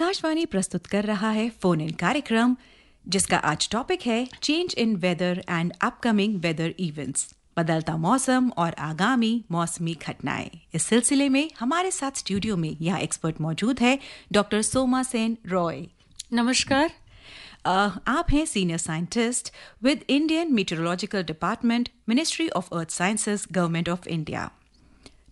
आकाशवाणी प्रस्तुत कर रहा है फोन इन कार्यक्रम जिसका आज टॉपिक है change in weather and upcoming weather events, बदलता मौसम और आगामी मौसमी घटनाएं। इस सिलसिले में हमारे साथ स्टूडियो में यहाँ एक्सपर्ट मौजूद है डॉक्टर सोमा सेन रॉय। नमस्कार। आप हैं senior scientist with Indian meteorological department, ministry of earth sciences, government of India.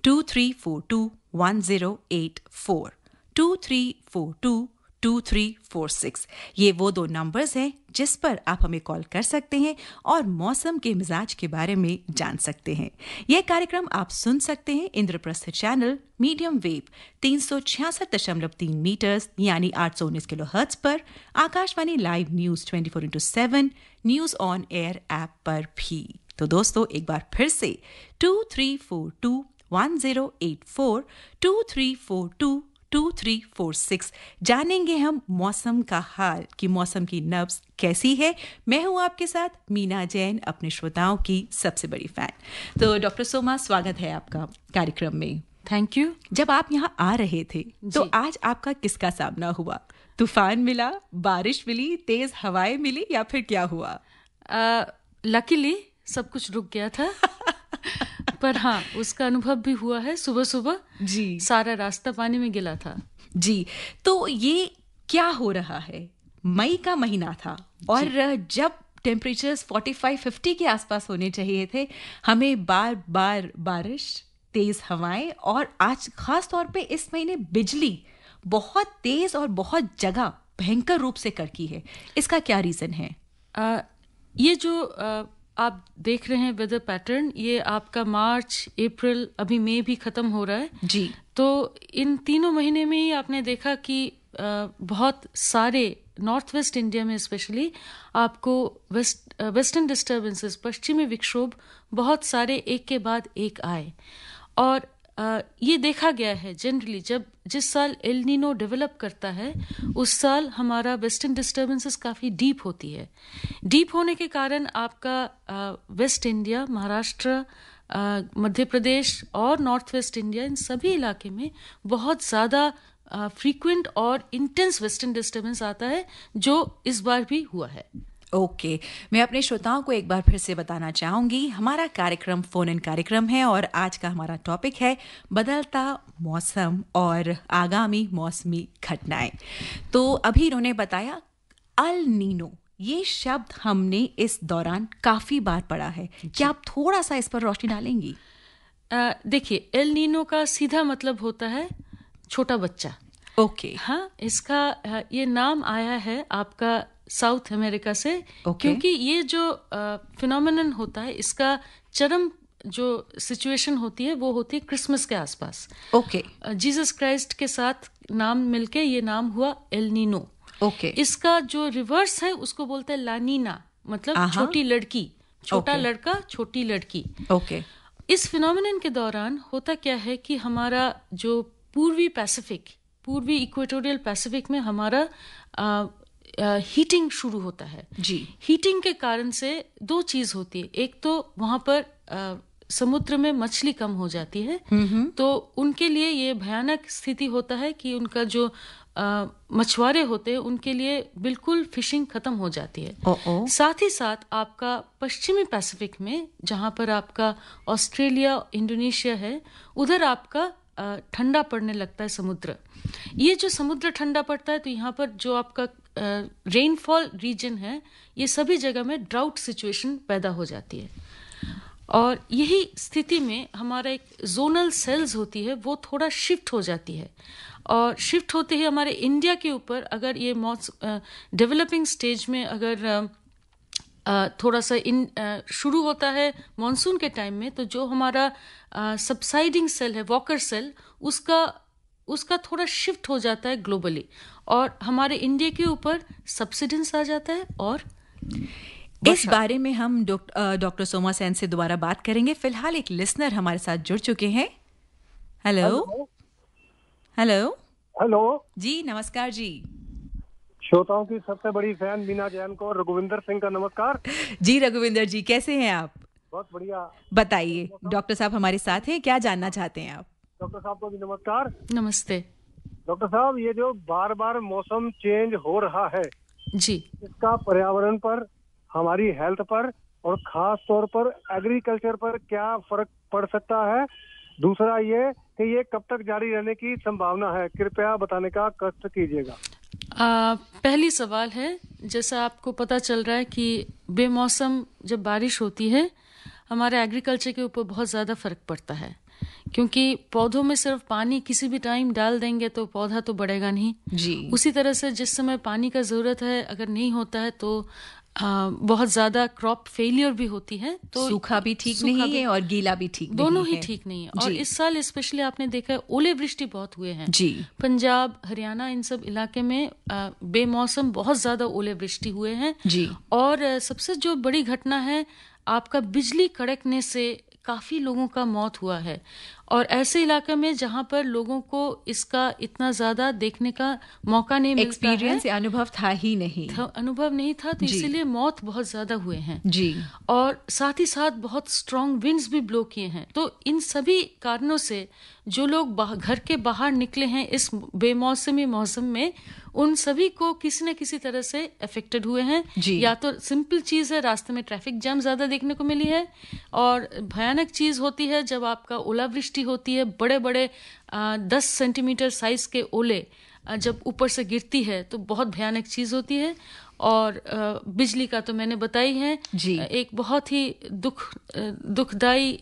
23421084 23422346 ये वो दो नंबर्स हैं जिस पर आप हमें कॉल कर सकते हैं और मौसम के मिजाज के बारे में जान सकते हैं। यह कार्यक्रम आप सुन सकते हैं Indraprastha channel medium wave 366.3 meters यानी 819 किलोहर्ट्ज पर, Akashvani live news 24/7 news on air app पर भी। तो दोस्तों एक बार फिर से 23421084 23422346 जानेंगे हम मौसम का हाल कि मौसम की नब्ज कैसी है। मैं हूं आपके साथ मीना जैन, अपने श्रोताओं की सबसे बड़ी फैन। तो डॉक्टर सोमा, स्वागत है आपका कार्यक्रम में। Thank you. जब आप यहाँ आ रहे थे तो आज आपका किसका सामना हुआ? तूफान मिला, बारिश मिली, तेज हवाएं मिली या फिर क्या हुआ? लकीली सब कुछ रुक गया था पर हाँ, उसका अनुभव भी हुआ है। सुबह सुबह जी सारा रास्ता पानी में गिला था। जी, तो ये क्या हो रहा है? मई का महीना था और जब टेम्परेचर्स 45-50 के आसपास होने चाहिए थे, हमें बार बार बारिश, तेज हवाएं और आज खास तौर पे इस महीने बिजली बहुत तेज और बहुत जगह भयंकर रूप से कड़की है। इसका क्या रीजन है? ये जो आप देख रहे हैं वेदर पैटर्न, ये आपका मार्च, अप्रैल, अभी मई भी खत्म हो रहा है जी। तो इन तीनों महीने में ही आपने देखा कि बहुत सारे नॉर्थ वेस्ट इंडिया में स्पेशली आपको वेस्टर्न डिस्टर्बेंसेस, पश्चिमी विक्षोभ बहुत सारे एक के बाद एक आए। और ये देखा गया है जनरली जिस साल एल नीनो डेवलप करता है उस साल हमारा वेस्टर्न डिस्टर्बेंसेस काफ़ी डीप होती है। डीप होने के कारण आपका वेस्ट इंडिया, महाराष्ट्र, मध्य प्रदेश और नॉर्थ वेस्ट इंडिया, इन सभी इलाके में बहुत ज़्यादा फ्रीक्वेंट और इंटेंस वेस्टर्न डिस्टर्बेंस आता है, जो इस बार भी हुआ है। ओके, मैं अपने श्रोताओं को एक बार फिर से बताना चाहूंगी, हमारा कार्यक्रम फोन इन कार्यक्रम है और आज का हमारा टॉपिक है बदलता मौसम और आगामी मौसमी घटनाएं। तो अभी इन्होंने बताया अल नीनो, ये शब्द हमने इस दौरान काफी बार पढ़ा है। क्या आप थोड़ा सा इस पर रोशनी डालेंगी? देखिए, एल नीनो का सीधा मतलब होता है छोटा बच्चा। ओके। हाँ, इसका ये नाम आया है आपका साउथ अमेरिका से। क्योंकि ये जो फिनोमेनन होता है, इसका चरम जो सिचुएशन होती है वो होती है क्रिसमस के आसपास। ओके। जीसस क्राइस्ट के साथ नाम मिलके ये नाम हुआ एल नीनो। ओके। इसका जो रिवर्स है उसको बोलते हैं लानीना, मतलब छोटी लड़की, छोटा लड़का, छोटी लड़की। ओके। इस फिनोमेनन के दौरान होता क्या है कि हमारा जो पूर्वी इक्वेटोरियल पैसिफिक में हमारा हीटिंग शुरू होता है। जी। हीटिंग के कारण से दो चीज होती है। एक तो वहां पर समुद्र में मछली कम हो जाती है, तो उनके लिए ये भयानक स्थिति होता है कि उनका जो मछुआरे होते हैं उनके लिए बिल्कुल फिशिंग खत्म हो जाती है। साथ ही साथ आपका पश्चिमी पैसिफिक में, जहां पर आपका ऑस्ट्रेलिया, इंडोनेशिया है, उधर आपका ठंडा पड़ने लगता है समुद्र। ये जो समुद्र ठंडा पड़ता है तो यहाँ पर जो आपका रेनफॉल रीजन है, ये सभी जगह में ड्राउट सिचुएशन पैदा हो जाती है। और यही स्थिति में हमारा एक जोनल सेल्स होती है, वो थोड़ा शिफ्ट हो जाती है। और शिफ्ट होते ही हमारे इंडिया के ऊपर अगर ये डेवलपिंग स्टेज में अगर थोड़ा सा शुरू होता है मॉनसून के टाइम में, तो जो हमारा सबसाइडिंग सेल है, वॉकर सेल, उसका थोड़ा शिफ्ट हो जाता है ग्लोबली और हमारे इंडिया के ऊपर सबसिडेंस आ जाता है। और इस बारे में हम डॉक्टर सोमा सेन से दोबारा बात करेंगे। फिलहाल एक लिसनर हमारे साथ जुड़ चुके हैं। हेलो जी, नमस्कार जी। श्रोताओं की सबसे बड़ी फैन मीना जैन को रघुविंदर सिंह का नमस्कार। जी रघुविंदर जी, कैसे हैं आप? बहुत बढ़िया। बताइए, डॉक्टर साहब हमारे साथ हैं, क्या जानना चाहते हैं आप? डॉक्टर साहब को भी नमस्कार। नमस्ते। डॉक्टर साहब, ये जो बार बार मौसम चेंज हो रहा है जी, इसका पर्यावरण पर, हमारी हेल्थ पर और खास तौर पर एग्रीकल्चर पर क्या फर्क पड़ सकता है? दूसरा ये कि ये कब तक जारी रहने की संभावना है, कृपया बताने का कष्ट कीजिएगा। पहली सवाल है, जैसा आपको पता चल रहा है कि बेमौसम जब बारिश होती है हमारे एग्रीकल्चर के ऊपर बहुत ज़्यादा फर्क पड़ता है, क्योंकि पौधों में सिर्फ पानी किसी भी टाइम डाल देंगे तो पौधा तो बढ़ेगा नहीं जी। उसी तरह से जिस समय पानी का ज़रूरत है अगर नहीं होता है तो बहुत ज़्यादा क्रॉप फेलियर भी होती है, तो सूखा भी ठीक नहीं है और गीला भी ठीक नहीं है, दोनों ही ठीक नहीं है। और इस साल स्पेशली आपने देखा है ओले वृष्टि बहुत हुए हैं जी। पंजाब, हरियाणा, इन सब इलाके में बेमौसम बहुत ज्यादा ओले वृष्टि हुए हैं जी। और सबसे जो बड़ी घटना है, आपका बिजली कड़कने से काफी लोगों का मौत हुआ है। और ऐसे इलाके में जहां पर लोगों को इसका इतना ज्यादा देखने का मौका नहीं मिलता, एक्सपीरियंस या अनुभव था ही नहीं, अनुभव नहीं था, तो इसीलिए मौत बहुत ज्यादा हुए हैं जी। और साथ ही साथ बहुत स्ट्रॉन्ग विंड्स भी ब्लो किए हैं। तो इन सभी कारणों से जो लोग घर के बाहर निकले हैं इस बेमौसमी मौसम में, उन सभी को किसी न किसी तरह से अफेक्टेड हुए हैं। या तो सिंपल चीज है, रास्ते में ट्रैफिक जाम ज्यादा देखने को मिली है, और भयानक चीज होती है जब आपका ओलावृष्टि होती है, बड़े बड़े 10 सेंटीमीटर साइज के ओले जब ऊपर से गिरती है तो बहुत भयानक चीज होती है। और बिजली का तो मैंने बताई है जी। एक बहुत ही दुखदाई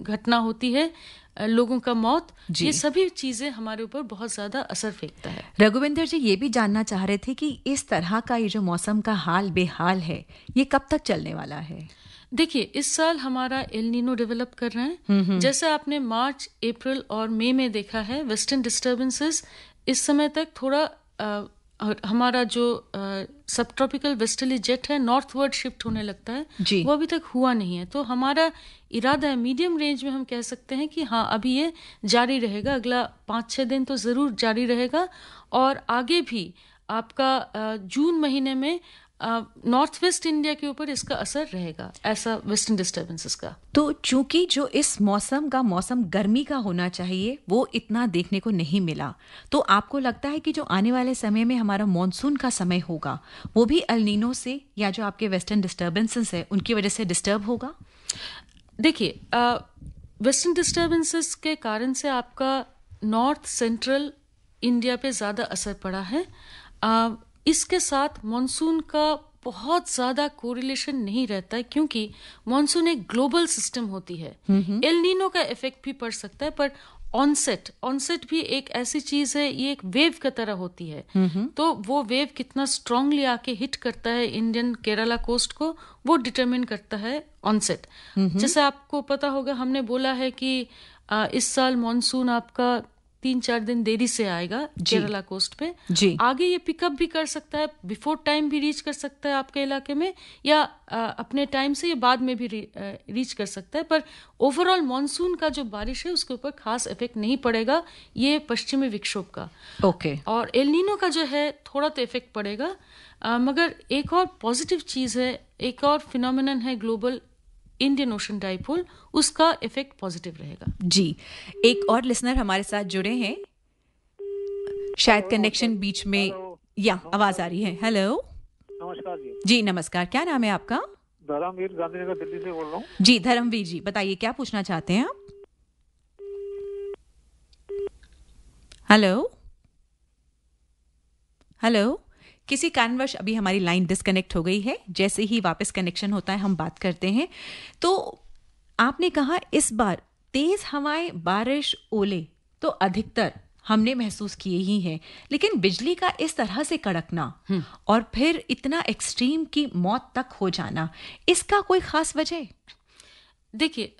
घटना होती है, लोगों का मौत, ये सभी चीजें हमारे ऊपर बहुत ज्यादा असर फेंकता है। रघुविंदर जी ये भी जानना चाह रहे थे कि इस तरह का ये जो मौसम का हाल बेहाल है ये कब तक चलने वाला है? देखिए, इस साल हमारा एल नीनो डेवलप कर रहे हैं। जैसे आपने मार्च, अप्रैल और मई में देखा है, वेस्टर्न डिस्टर्बेंसेस इस समय तक थोड़ा हमारा जो सब ट्रॉपिकल वेस्टर्ली जेट है नॉर्थवर्ड शिफ्ट होने लगता है, वो अभी तक हुआ नहीं है। तो हमारा इरादा है मीडियम रेंज में, हम कह सकते हैं कि हाँ अभी ये जारी रहेगा, अगला 5-6 दिन तो जरूर जारी रहेगा। और आगे भी आपका जून महीने में नॉर्थ वेस्ट इंडिया के ऊपर इसका असर रहेगा, ऐसा वेस्टर्न डिस्टर्बेंसेस का। तो चूंकि जो इस मौसम का मौसम गर्मी का होना चाहिए वो इतना देखने को नहीं मिला, तो आपको लगता है कि जो आने वाले समय में हमारा मॉनसून का समय होगा वो भी एल नीनो से या जो आपके वेस्टर्न डिस्टर्बेंसेस है उनकी वजह से डिस्टर्ब होगा? देखिए, वेस्टर्न डिस्टर्बेंसेस के कारण से आपका नॉर्थ सेंट्रल इंडिया पे ज्यादा असर पड़ा है। इसके साथ मॉनसून का बहुत ज्यादा कोरिलेशन नहीं रहता है, क्योंकि मॉनसून एक ग्लोबल सिस्टम होती है। एल नीनो का इफेक्ट भी पड़ सकता है, पर ऑनसेट भी एक ऐसी चीज है, ये एक वेव की तरह होती है। तो वो वेव कितना स्ट्रांगली आके हिट करता है इंडियन केरला कोस्ट को, वो डिटरमिन करता है ऑनसेट। जैसे आपको पता होगा, हमने बोला है कि इस साल मॉनसून आपका 3-4 दिन देरी से आएगा केरला कोस्ट पे। आगे ये पिकअप भी कर सकता है, बिफोर टाइम भी रीच कर सकता है आपके इलाके में, या अपने टाइम से ये बाद में भी रीच कर सकता है। पर ओवरऑल मॉनसून का जो बारिश है उसके ऊपर खास इफेक्ट नहीं पड़ेगा, ये पश्चिमी विक्षोभ का। और एल नीनो का जो है थोड़ा तो इफेक्ट पड़ेगा, मगर एक और पॉजिटिव चीज है, एक और फिनोमिनन है ग्लोबल इंडियन ओशन डाइपोल, उसका इफेक्ट पॉजिटिव रहेगा। जी, एक और लिसनर हमारे साथ जुड़े हैं, शायद कनेक्शन बीच में या आवाज आ रही है। हेलो, नमस्कार जी। जी नमस्कार, क्या नाम है आपका? धर्मवीर, गांधीनगर दिल्ली से बोल रहा हूँ। जी धर्मवीर जी, बताइए क्या पूछना चाहते हैं आप? हेलो हेलो, किसी कारणवश अभी हमारी लाइन डिस्कनेक्ट हो गई है, जैसे ही वापस कनेक्शन होता है हम बात करते हैं। तो आपने कहा इस बार तेज हवाएं, बारिश, ओले तो अधिकतर हमने महसूस किए ही हैं, लेकिन बिजली का इस तरह से कड़कना और फिर इतना एक्सट्रीम की मौत तक हो जाना, इसका कोई खास वजह? देखिए,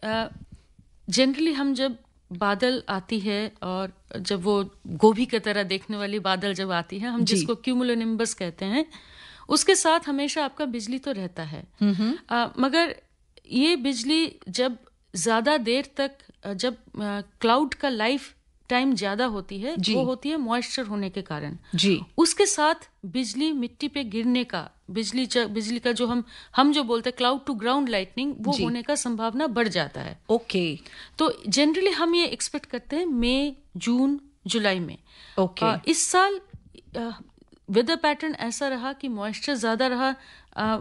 जनरली हम जब बादल आती है और जब वो गोभी की तरह देखने वाली बादल जब आती है, हम जिसको क्यूमुलोनिम्बस कहते हैं, उसके साथ हमेशा आपका बिजली तो रहता है। मगर ये बिजली जब ज्यादा देर तक, जब क्लाउड का लाइफ टाइम ज्यादा होती है, वो होती है मॉइस्चर होने के कारण। उसके साथ बिजली मिट्टी पे गिरने का, बिजली का जो हम जो बोलते हैं क्लाउड टू ग्राउंड लाइटनिंग, वो होने का संभावना बढ़ जाता है। ओके। तो जनरली हम ये एक्सपेक्ट करते हैं मई, जून जुलाई में। ओके। इस साल वेदर पैटर्न ऐसा रहा कि मॉइस्चर ज़्यादा रहा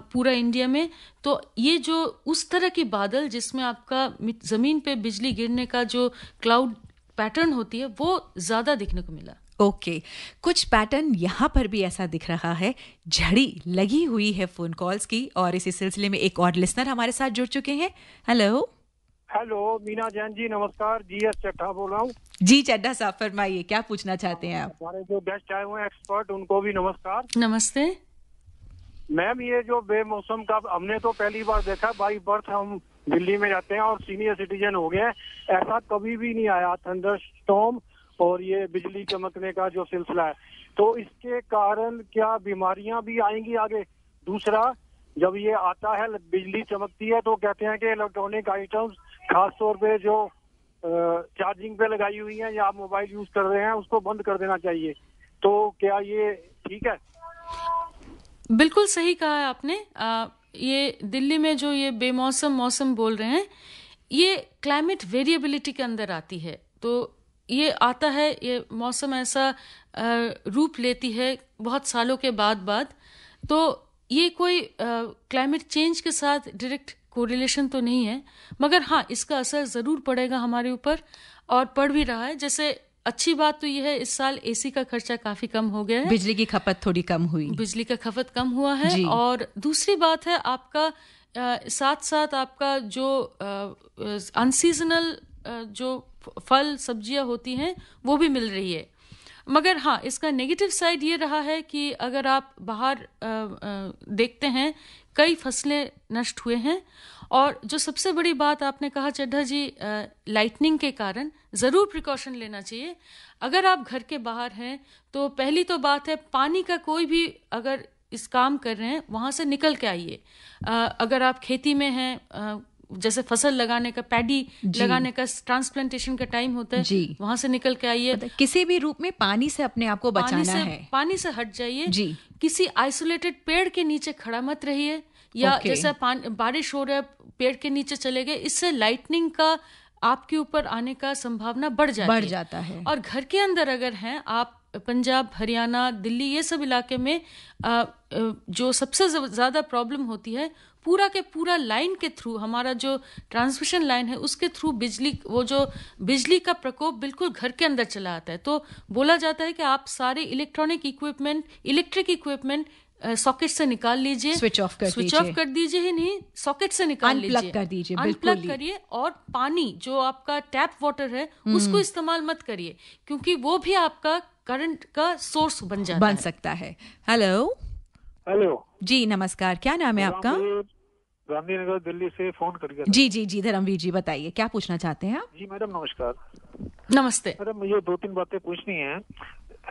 पूरा इंडिया में, तो ये जो उस तरह की बादल जिसमें आपका ज़मीन पे बिजली गिरने का जो क्लाउड पैटर्न होती है वो ज़्यादा दिखने को मिला। ओके, कुछ पैटर्न यहाँ पर भी ऐसा दिख रहा है, झड़ी लगी हुई है फोन कॉल्स की, और इसी सिलसिले में एक और लिसनर हमारे साथ जुड़ चुके हैं। हेलो मीना जैन जी, नमस्कार। GS चड्ढा बोल रहा हूँ। जी चड्ढा साहब, फरमाइए क्या पूछना चाहते हैं आप? हमारे जो गेस्ट आए हुए हैं एक्सपर्ट, उनको भी नमस्कार। नमस्ते मैम, ये जो बेमौसम का हमने तो पहली बार देखा, बाई बर्थ हम दिल्ली में रहते हैं और सीनियर सिटीजन हो गए, ऐसा कभी भी नहीं आया थंडरस्टॉर्म और ये बिजली चमकने का जो सिलसिला है। तो इसके कारण क्या बीमारियां भी आएंगी आगे? दूसरा, जब ये आता है बिजली चमकती है तो कहते हैं कि इलेक्ट्रॉनिक आइटम्स, खास तौर पे जो चार्जिंग पे लगाई हुई है या आप मोबाइल यूज कर रहे हैं, उसको बंद कर देना चाहिए। तो क्या ये ठीक है? बिल्कुल सही कहा है आपने। ये दिल्ली में जो ये बेमौसम मौसम बोल रहे हैं, ये क्लाइमेट वेरिएबिलिटी के अंदर आती है। तो ये आता है, ये मौसम ऐसा रूप लेती है बहुत सालों के बाद। तो ये कोई क्लाइमेट चेंज के साथ डायरेक्ट कोरिलेशन तो नहीं है, मगर हाँ इसका असर ज़रूर पड़ेगा हमारे ऊपर, और पड़ भी रहा है। जैसे अच्छी बात तो ये है, इस साल एसी का खर्चा काफी कम हो गया है, बिजली की खपत थोड़ी कम हुई, बिजली का खपत कम हुआ है। और दूसरी बात है, आपका साथ साथ आपका जो अनसीजनल जो फल सब्जियां होती हैं वो भी मिल रही है। मगर हाँ, इसका नेगेटिव साइड ये रहा है कि अगर आप बाहर देखते हैं, कई फसलें नष्ट हुए हैं। और जो सबसे बड़ी बात आपने कहा चड्ढा जी, लाइटनिंग के कारण ज़रूर प्रिकॉशन लेना चाहिए। अगर आप घर के बाहर हैं तो पहली तो बात है, पानी का कोई भी अगर इस काम कर रहे हैं वहाँ से निकल के आइए। अगर आप खेती में हैं, जैसे फसल लगाने का, पैडी लगाने का ट्रांसप्लांटेशन का टाइम होता है, वहां से निकल के आइए। किसी भी रूप में पानी से अपने आप को बचाना है, पानी से हट जाइए जी। किसी आइसोलेटेड पेड़ के नीचे खड़ा मत रहिए, या जैसे बारिश हो रहा है पेड़ के नीचे चले गए, इससे लाइटनिंग का आपके ऊपर आने का संभावना बढ़ जाता है। और घर के अंदर अगर हैं आप, पंजाब, हरियाणा, दिल्ली, ये सब इलाके में जो सबसे ज्यादा प्रॉब्लम होती है, पूरा के पूरा लाइन के थ्रू, हमारा जो ट्रांसमिशन लाइन है उसके थ्रू बिजली का प्रकोप बिल्कुल घर के अंदर चला आता है। तो बोला जाता है कि आप सारे इलेक्ट्रिक इक्विपमेंट सॉकेट से निकाल लीजिए, स्विच ऑफ कर दीजिए ही नहीं, सॉकेट से निकाल लीजिए, अनप्लग करिए। और पानी जो आपका टैप वाटर है उसको इस्तेमाल मत करिए, क्योंकि वो भी आपका करंट का सोर्स बन सकता है। हेलो जी, नमस्कार, क्या नाम है आपका? गांधीनगर दिल्ली से फोन करके। जी धर्मवीर जी, बताइए क्या पूछना चाहते हैं आप? जी मैडम नमस्कार। नमस्ते मैडम, मुझे 2-3 बातें पूछनी है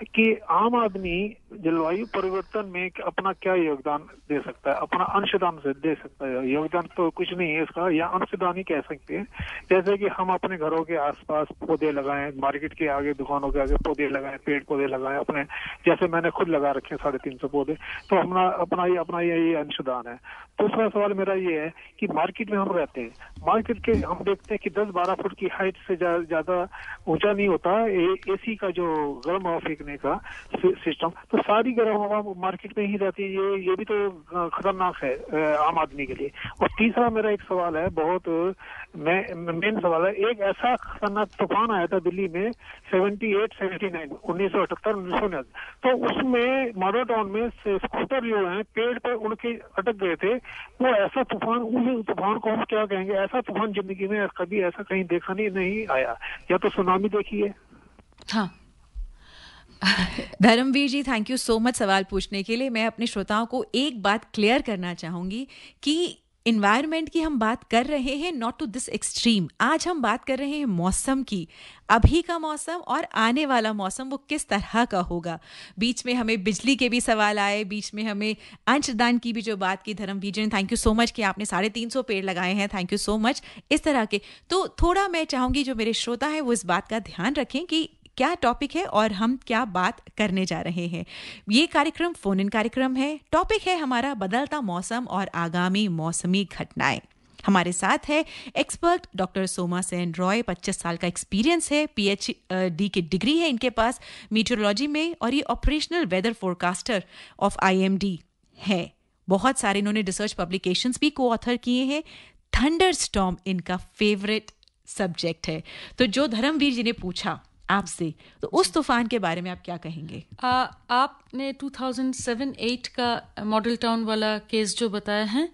कि आम आदमी जलवायु परिवर्तन में अपना क्या योगदान दे सकता है, अपना अंशदान से दे सकता है। योगदान तो कुछ नहीं है इसका, या अंशदान ही कह सकते हैं। जैसे कि हम अपने घरों के आसपास पौधे लगाएं, मार्केट के आगे, दुकानों के आगे पौधे लगाएं, पेड़ पौधे लगाएं अपने, जैसे मैंने खुद लगा रखे 350 पौधे। तो अपना ये अंशदान है। दूसरा सवाल मेरा ये है कि मार्केट में हम रहते हैं, मार्केट के हम देखते हैं कि 10-12 फुट की हाइट से ज्यादा ऊंचा नहीं होता एसी का जो गर्म हवा फेंकने का सिस्टम, तो सारी गर्म हवा मार्केट में ही रहती है। ये भी तो खतरनाक है आम आदमी के लिए। और तीसरा मेरा एक सवाल है, बहुत मेन सवाल है। एक ऐसा खतरनाक तूफान आया था दिल्ली में 1978 1979, तो उसमें मॉडल टाउन में स्कूटर जो है पेड़ पर उड़ के अटक गए थे। वो ऐसा तूफान को हम क्या कहेंगे, ऐसा तूफान जिंदगी में कभी ऐसा कहीं देखा नहीं आया। या तो सुनामी देखी है। हाँ धर्मवीर जी, थैंक यू सो मच सवाल पूछने के लिए। मैं अपने श्रोताओं को एक बात क्लियर करना चाहूंगी कि इन्वायरमेंट की हम बात कर रहे हैं, नॉट टू दिस एक्सट्रीम। आज हम बात कर रहे हैं मौसम की, अभी का मौसम और आने वाला मौसम वो किस तरह का होगा। बीच में हमें बिजली के भी सवाल आए, बीच में हमें अंशदान की भी जो बात की धर्मवीर जी ने। थैंक यू सो मच कि आपने 350 पेड़ लगाए हैं, थैंक यू सो मच। इस तरह के तो थोड़ा मैं चाहूंगी जो मेरे श्रोता हैं वो इस बात का ध्यान रखें कि क्या टॉपिक है और हम क्या बात करने जा रहे हैं। ये कार्यक्रम फोन इन कार्यक्रम है। टॉपिक है हमारा बदलता मौसम और आगामी मौसमी घटनाएं। हमारे साथ है एक्सपर्ट डॉक्टर सोमा सेन रॉय। 25 साल का एक्सपीरियंस है, PhD की डिग्री है इनके पास मीटरोलॉजी में, और ये operational weather forecaster of IMD है। बहुत सारे इन्होंने रिसर्च पब्लिकेशंस भी को ऑथर किए हैं। थंडर स्टॉर्म इनका फेवरेट सब्जेक्ट है। तो जो धर्मवीर जी ने पूछा आपसे, तो उस तूफान के बारे में आप क्या कहेंगे? आपने 2007-8 का मॉडल टाउन वाला केस जो बताया है,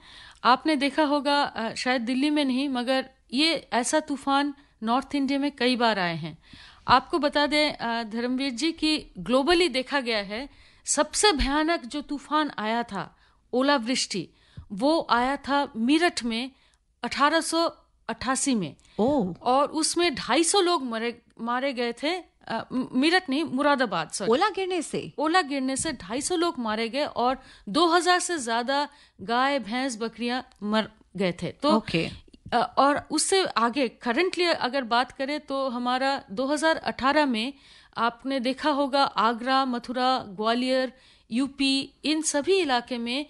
आपने देखा होगा, शायद दिल्ली में नहीं, मगर ये ऐसा तूफान नॉर्थ इंडिया में कई बार आए हैं। आपको बता दें धर्मवीर जी कि ग्लोबली देखा गया है, सबसे भयानक जो तूफान आया था ओलावृष्टि, वो आया था मीरठ में 1888 में। और उसमें 250 लोग मारे गए थे। मीरठ नहीं, मुरादाबाद। ओला गिरने से 250 लोग मारे गए और 2000 से ज्यादा गाय, भैंस, बकरियां मर गए थे। तो और उससे आगे करंटली अगर बात करें तो हमारा 2018 में आपने देखा होगा आगरा, मथुरा, ग्वालियर, यूपी, इन सभी इलाके में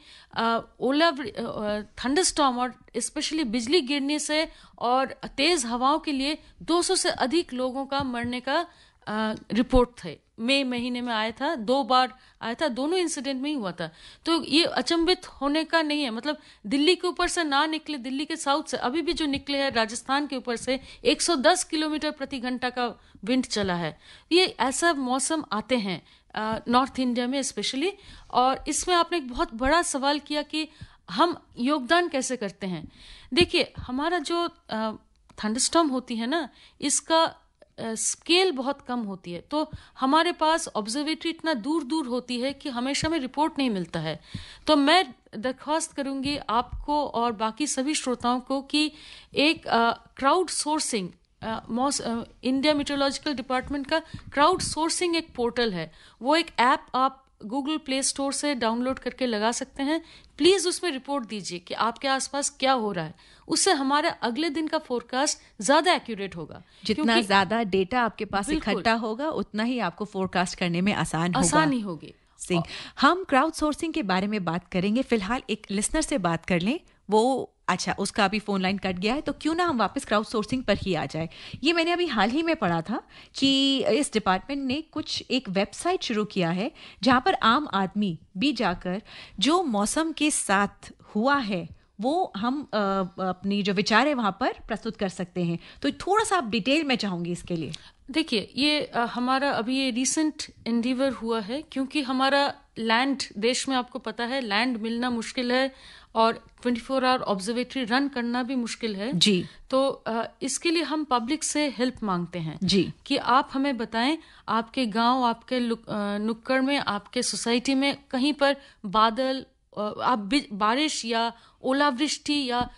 थंडरस्टॉर्म और स्पेशली बिजली गिरने से और तेज हवाओं के लिए 200 से अधिक लोगों का मरने का रिपोर्ट थे। मई महीने में आया था, 2 बार आया था, दोनों इंसिडेंट में ही हुआ था। तो ये अचंभित होने का नहीं है, मतलब दिल्ली के ऊपर से ना निकले, दिल्ली के साउथ से अभी भी जो निकले हैं राजस्थान के ऊपर से 110 किलोमीटर प्रति घंटा का विंड चला है। ये ऐसा मौसम आते हैं नॉर्थ इंडिया में स्पेशली। और इसमें आपने एक बहुत बड़ा सवाल किया कि हम योगदान कैसे करते हैं। देखिए, हमारा जो थंडरस्टॉर्म होती है ना, इसका स्केल बहुत कम होती है, तो हमारे पास ऑब्जर्वेटरी इतना दूर दूर होती है कि हमेशा में रिपोर्ट नहीं मिलता है। तो मैं दरख्वास्त करूंगी आपको और बाकी सभी श्रोताओं को कि एक crowd sourcing, India meteorological department का क्राउड सोर्सिंग एक पोर्टल है, वो एक ऐप आप गूगल प्ले स्टोर से डाउनलोड करके लगा सकते हैं। प्लीज उसमें रिपोर्ट दीजिए कि आपके आसपास क्या हो रहा है। उससे हमारा अगले दिन का फोरकास्ट ज्यादा एक्यूरेट होगा। जितना ज्यादा डेटा आपके पास इकट्ठा होगा, उतना ही आपको फोरकास्ट करने में आसानी होगी। सिंह, हम क्राउड सोर्सिंग के बारे में बात करेंगे। फिलहाल एक लिसनर से बात कर लें। वो अच्छा, उसका अभी फोन लाइन कट गया है, तो क्यों ना हम वापस क्राउड सोर्सिंग पर ही आ जाए। ये मैंने अभी हाल ही में पढ़ा था कि इस डिपार्टमेंट ने कुछ एक वेबसाइट शुरू किया है जहां पर आम आदमी भी जाकर जो मौसम के साथ हुआ है वो हम अपनी जो विचार है वहां पर प्रस्तुत कर सकते हैं। तो थोड़ा सा आप डिटेल में चाहूंगी इसके लिए। देखिए, ये हमारा अभी ये रिसेंट एंडीवर हुआ है, क्योंकि हमारा लैंड, देश में आपको पता है लैंड मिलना मुश्किल है और 24 आवर ऑब्जर्वेटरी रन करना भी मुश्किल है जी। तो इसके लिए हम पब्लिक से हेल्प मांगते हैं जी कि आप हमें बताएं, आपके गांव, आपके नुक्कड़ में, आपके सोसाइटी में कहीं पर बादल, आप बारिश या ओलावृष्टि या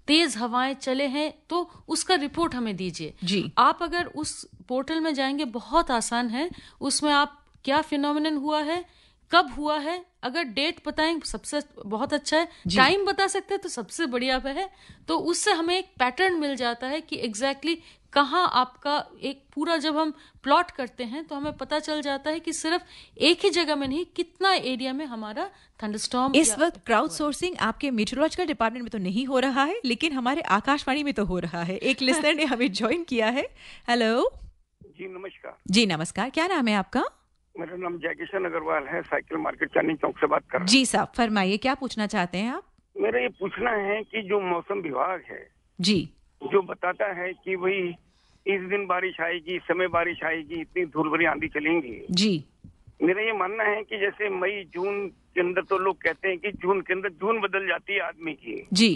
तेज हवाएं चले हैं तो उसका रिपोर्ट हमें दीजिए जी। आप अगर उस पोर्टल में जाएंगे, बहुत आसान है, उसमें आप क्या फिनोमिनन हुआ है, कब हुआ है, अगर डेट बताएं सबसे बहुत अच्छा है, टाइम बता सकते हैं तो सबसे बढ़िया है। तो उससे हमें एक पैटर्न मिल जाता है कि एग्जैक्टली कहाँ आपका एक पूरा, जब हम प्लॉट करते हैं तो हमें पता चल जाता है कि सिर्फ एक ही जगह में नहीं, कितना एरिया में हमारा थंडरस्टॉर्म। इस वक्त क्राउड सोर्सिंग आपके मीटरोलॉजिकल डिपार्टमेंट में तो नहीं हो रहा है, लेकिन हमारे आकाशवाणी में तो हो रहा है। एक लिसनर ने हमें ज्वाइन किया है। हेलो जी नमस्कार। जी नमस्कार, क्या नाम है आपका? मेरा नाम जयकिशन अग्रवाल है, साइकिल मार्केट चांदनी चौक से बात कर रहा हूँ। जी साहब, फरमाइए, क्या पूछना चाहते हैं आप? मेरा ये पूछना है कि जो मौसम विभाग है जी, जो बताता है कि भाई इस दिन बारिश आएगी, इस समय बारिश आएगी, इतनी धूल भरी आंधी चलेंगी जी, मेरा ये मानना है कि जैसे मई जून के अंदर तो लोग कहते हैं कि जून के अंदर जून बदल जाती है आदमी की जी।